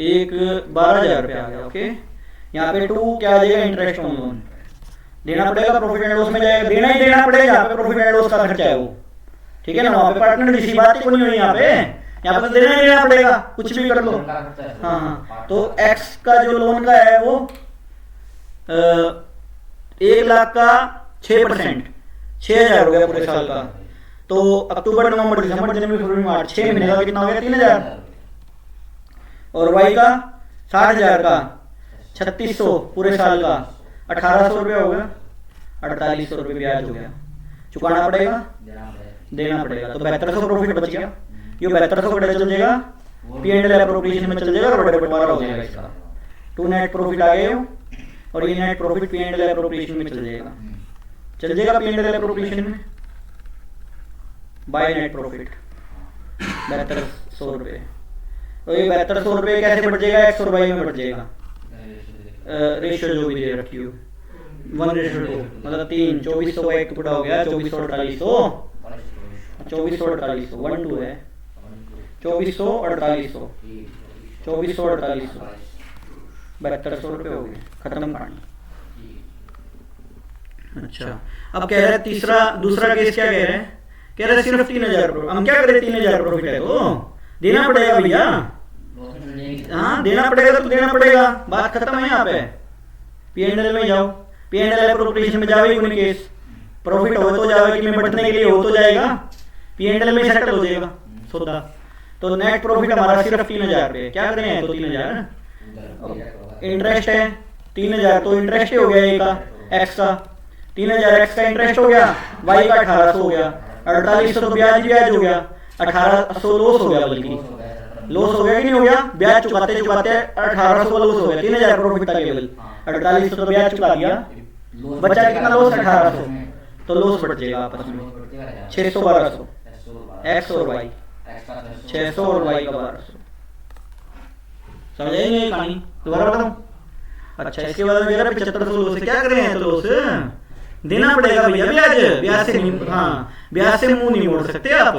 एक 12,000 रुपये आ गया। ओके, यहाँ पे 2 क्या आ जाएगा, इंटरेस्ट ऑन लोन देना पड़ेगा, प्रॉफिट एंड लॉस में जाएगा, देना ही देना पड़ेगा, यहाँ पे प्रॉफिट एंड लॉस का खर्चा है वो, ठीक है ना। वहाँ पे पार्टनर किसी बात की नहीं हुई, यहाँ पे देना ही देना पड़ेगा, कुछ भी कर लो। हाँ हाँ, तो एक्स का जो लोन का है वो 1 लाख का 6%, 6,000 हो गया पूरे साल का। तो अक्टूबर नवंबर दिसंबर जनवरी फरवरी मार्च 6 महीने का कितना हो गया, 3,000। और वाई का 60,000 का 3,600 पूरे साल का 1,800 रुपया हो गया, 4,800 रुपये ब्याज हो गया, चुकाना पड़ेगा, देना पड़ेगा। तो 7,200 प्रॉफिट बच गया, ये 7,200 का चल जाएगा, पी एंड एल एप्रोप्रिएशन में चल जाएगा, और बड़े बड़ा हो जाएगा इसका। 2 नेट प्रॉफिट आ गए और ये net profit P and L appropriation में चल जाएगा, चल जाएगा पी एंड एल एप्रोप्रिएशन में, बाय नेट प्रॉफिट 7,200 रुपये। तो ये 7,200 रुपये कैसे बढ़ जाएगा, एक्स और वाई में बढ़ जाएगा, रेशियो जो भी दे रखी हो 1:2, मतलब 3, 2400 का एक टुकड़ा हो गया, 2400 4800, 2400 4800 1:2 है, 2400 4800, 2400 4800, 7,200 रुपये हो गए, खत्म कहानी। अच्छा, अब कह रहे हैं दूसरा केस क्या कह रहे हैं, कह रहे हैं सिर्फ 3,000 प्रॉफिट। हम क्या करें, 3,000 प्रॉफिट है तो देना पड़ेगा भैया, हाँ देना पड़ेगा तो देना पड़ेगा, बात खत्म है यहाँ पे। पी एंड एल में जाओ, पी एंड एल एप्रोप्रिएशन में जाओ, कोई केस प्रॉफिट हो तो जाओ, कि में बढ़ने के लिए हो तो जाएगा, पी एंड एल में सेटल हो जाएगा सौदा। तो नेट प्रॉफिट हमारा सिर्फ 3,000 रुपये, क्या करें तो 3,000, इंटरेस्ट है 3,000, तो इंटरेस्ट ही हो गया एक का एक्स का, 3,000 एक्स का इंटरेस्ट हो गया, वाई का 1,800 हो गया, 4,800 तो ब्याज हो गया, 1,800 लॉस हो गया, बल्कि लॉस हो गया कि नहीं हो गया, ब्याज चुकाते चुकाते 1,800 लॉस हो गया, 3,000 प्रॉफिट था केवल, 4,800 तो ब्याज चुका दिया, बचा कितना लॉस 1,800, तो लॉस बढ़ जाएगा आपस में 600 1200, एक्स और वाई 600 और वाई का 1200। समझेंगे ये कहानी, दोबारा बताऊं। अच्छा, इसके बाद में 7500 लॉस, क्या कर रहे हैं, तो लॉस देना पड़ेगा भैया, ब्याज से नहीं, हाँ ब्याज से मुंह नहीं मोड़ सकते आप,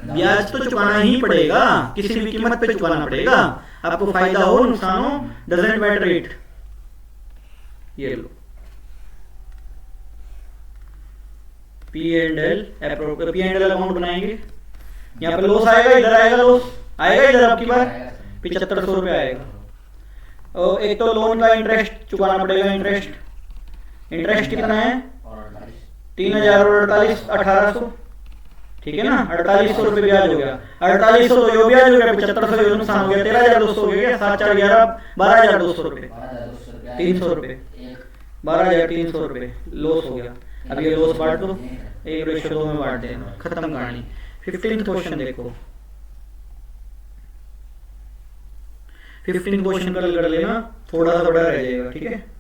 ब्याज तो चुकाना ही पड़ेगा, किसी भी कीमत पे चुकाना पड़ेगा, आपको फायदा हो नुकसान हो डजंट मैटर इट। ये लो पी एंड एल अकाउंट बनाएंगे, यहाँ पे लॉस आएगा, इधर आएगा लॉस आएगा, इधर आपकी बार 7500 रुपये आएगा। और एक तो लोन का इंटरेस्ट चुकाना पड़ेगा, इंटरेस्ट कितना है 3,000 और 1800, ठीक है ना, 4,800 रुपये ब्याज हो गया, 4,800 तो यो ब्याज हो गया, 7500 यो नुकसान हो गया, 13,200 हो गया, 7 4 11 12,200 रुपये, 300 रुपये, 12,300 रुपये लॉस हो गया। अब ये लॉस बांट दो, 1:2 में बांट देना, खत्म कहानी। 15th क्वेश्चन देखो, 15th क्वेश्चन कल कर लेना, थोड़ा सा बड़ा रह जाएगा, ठीक है।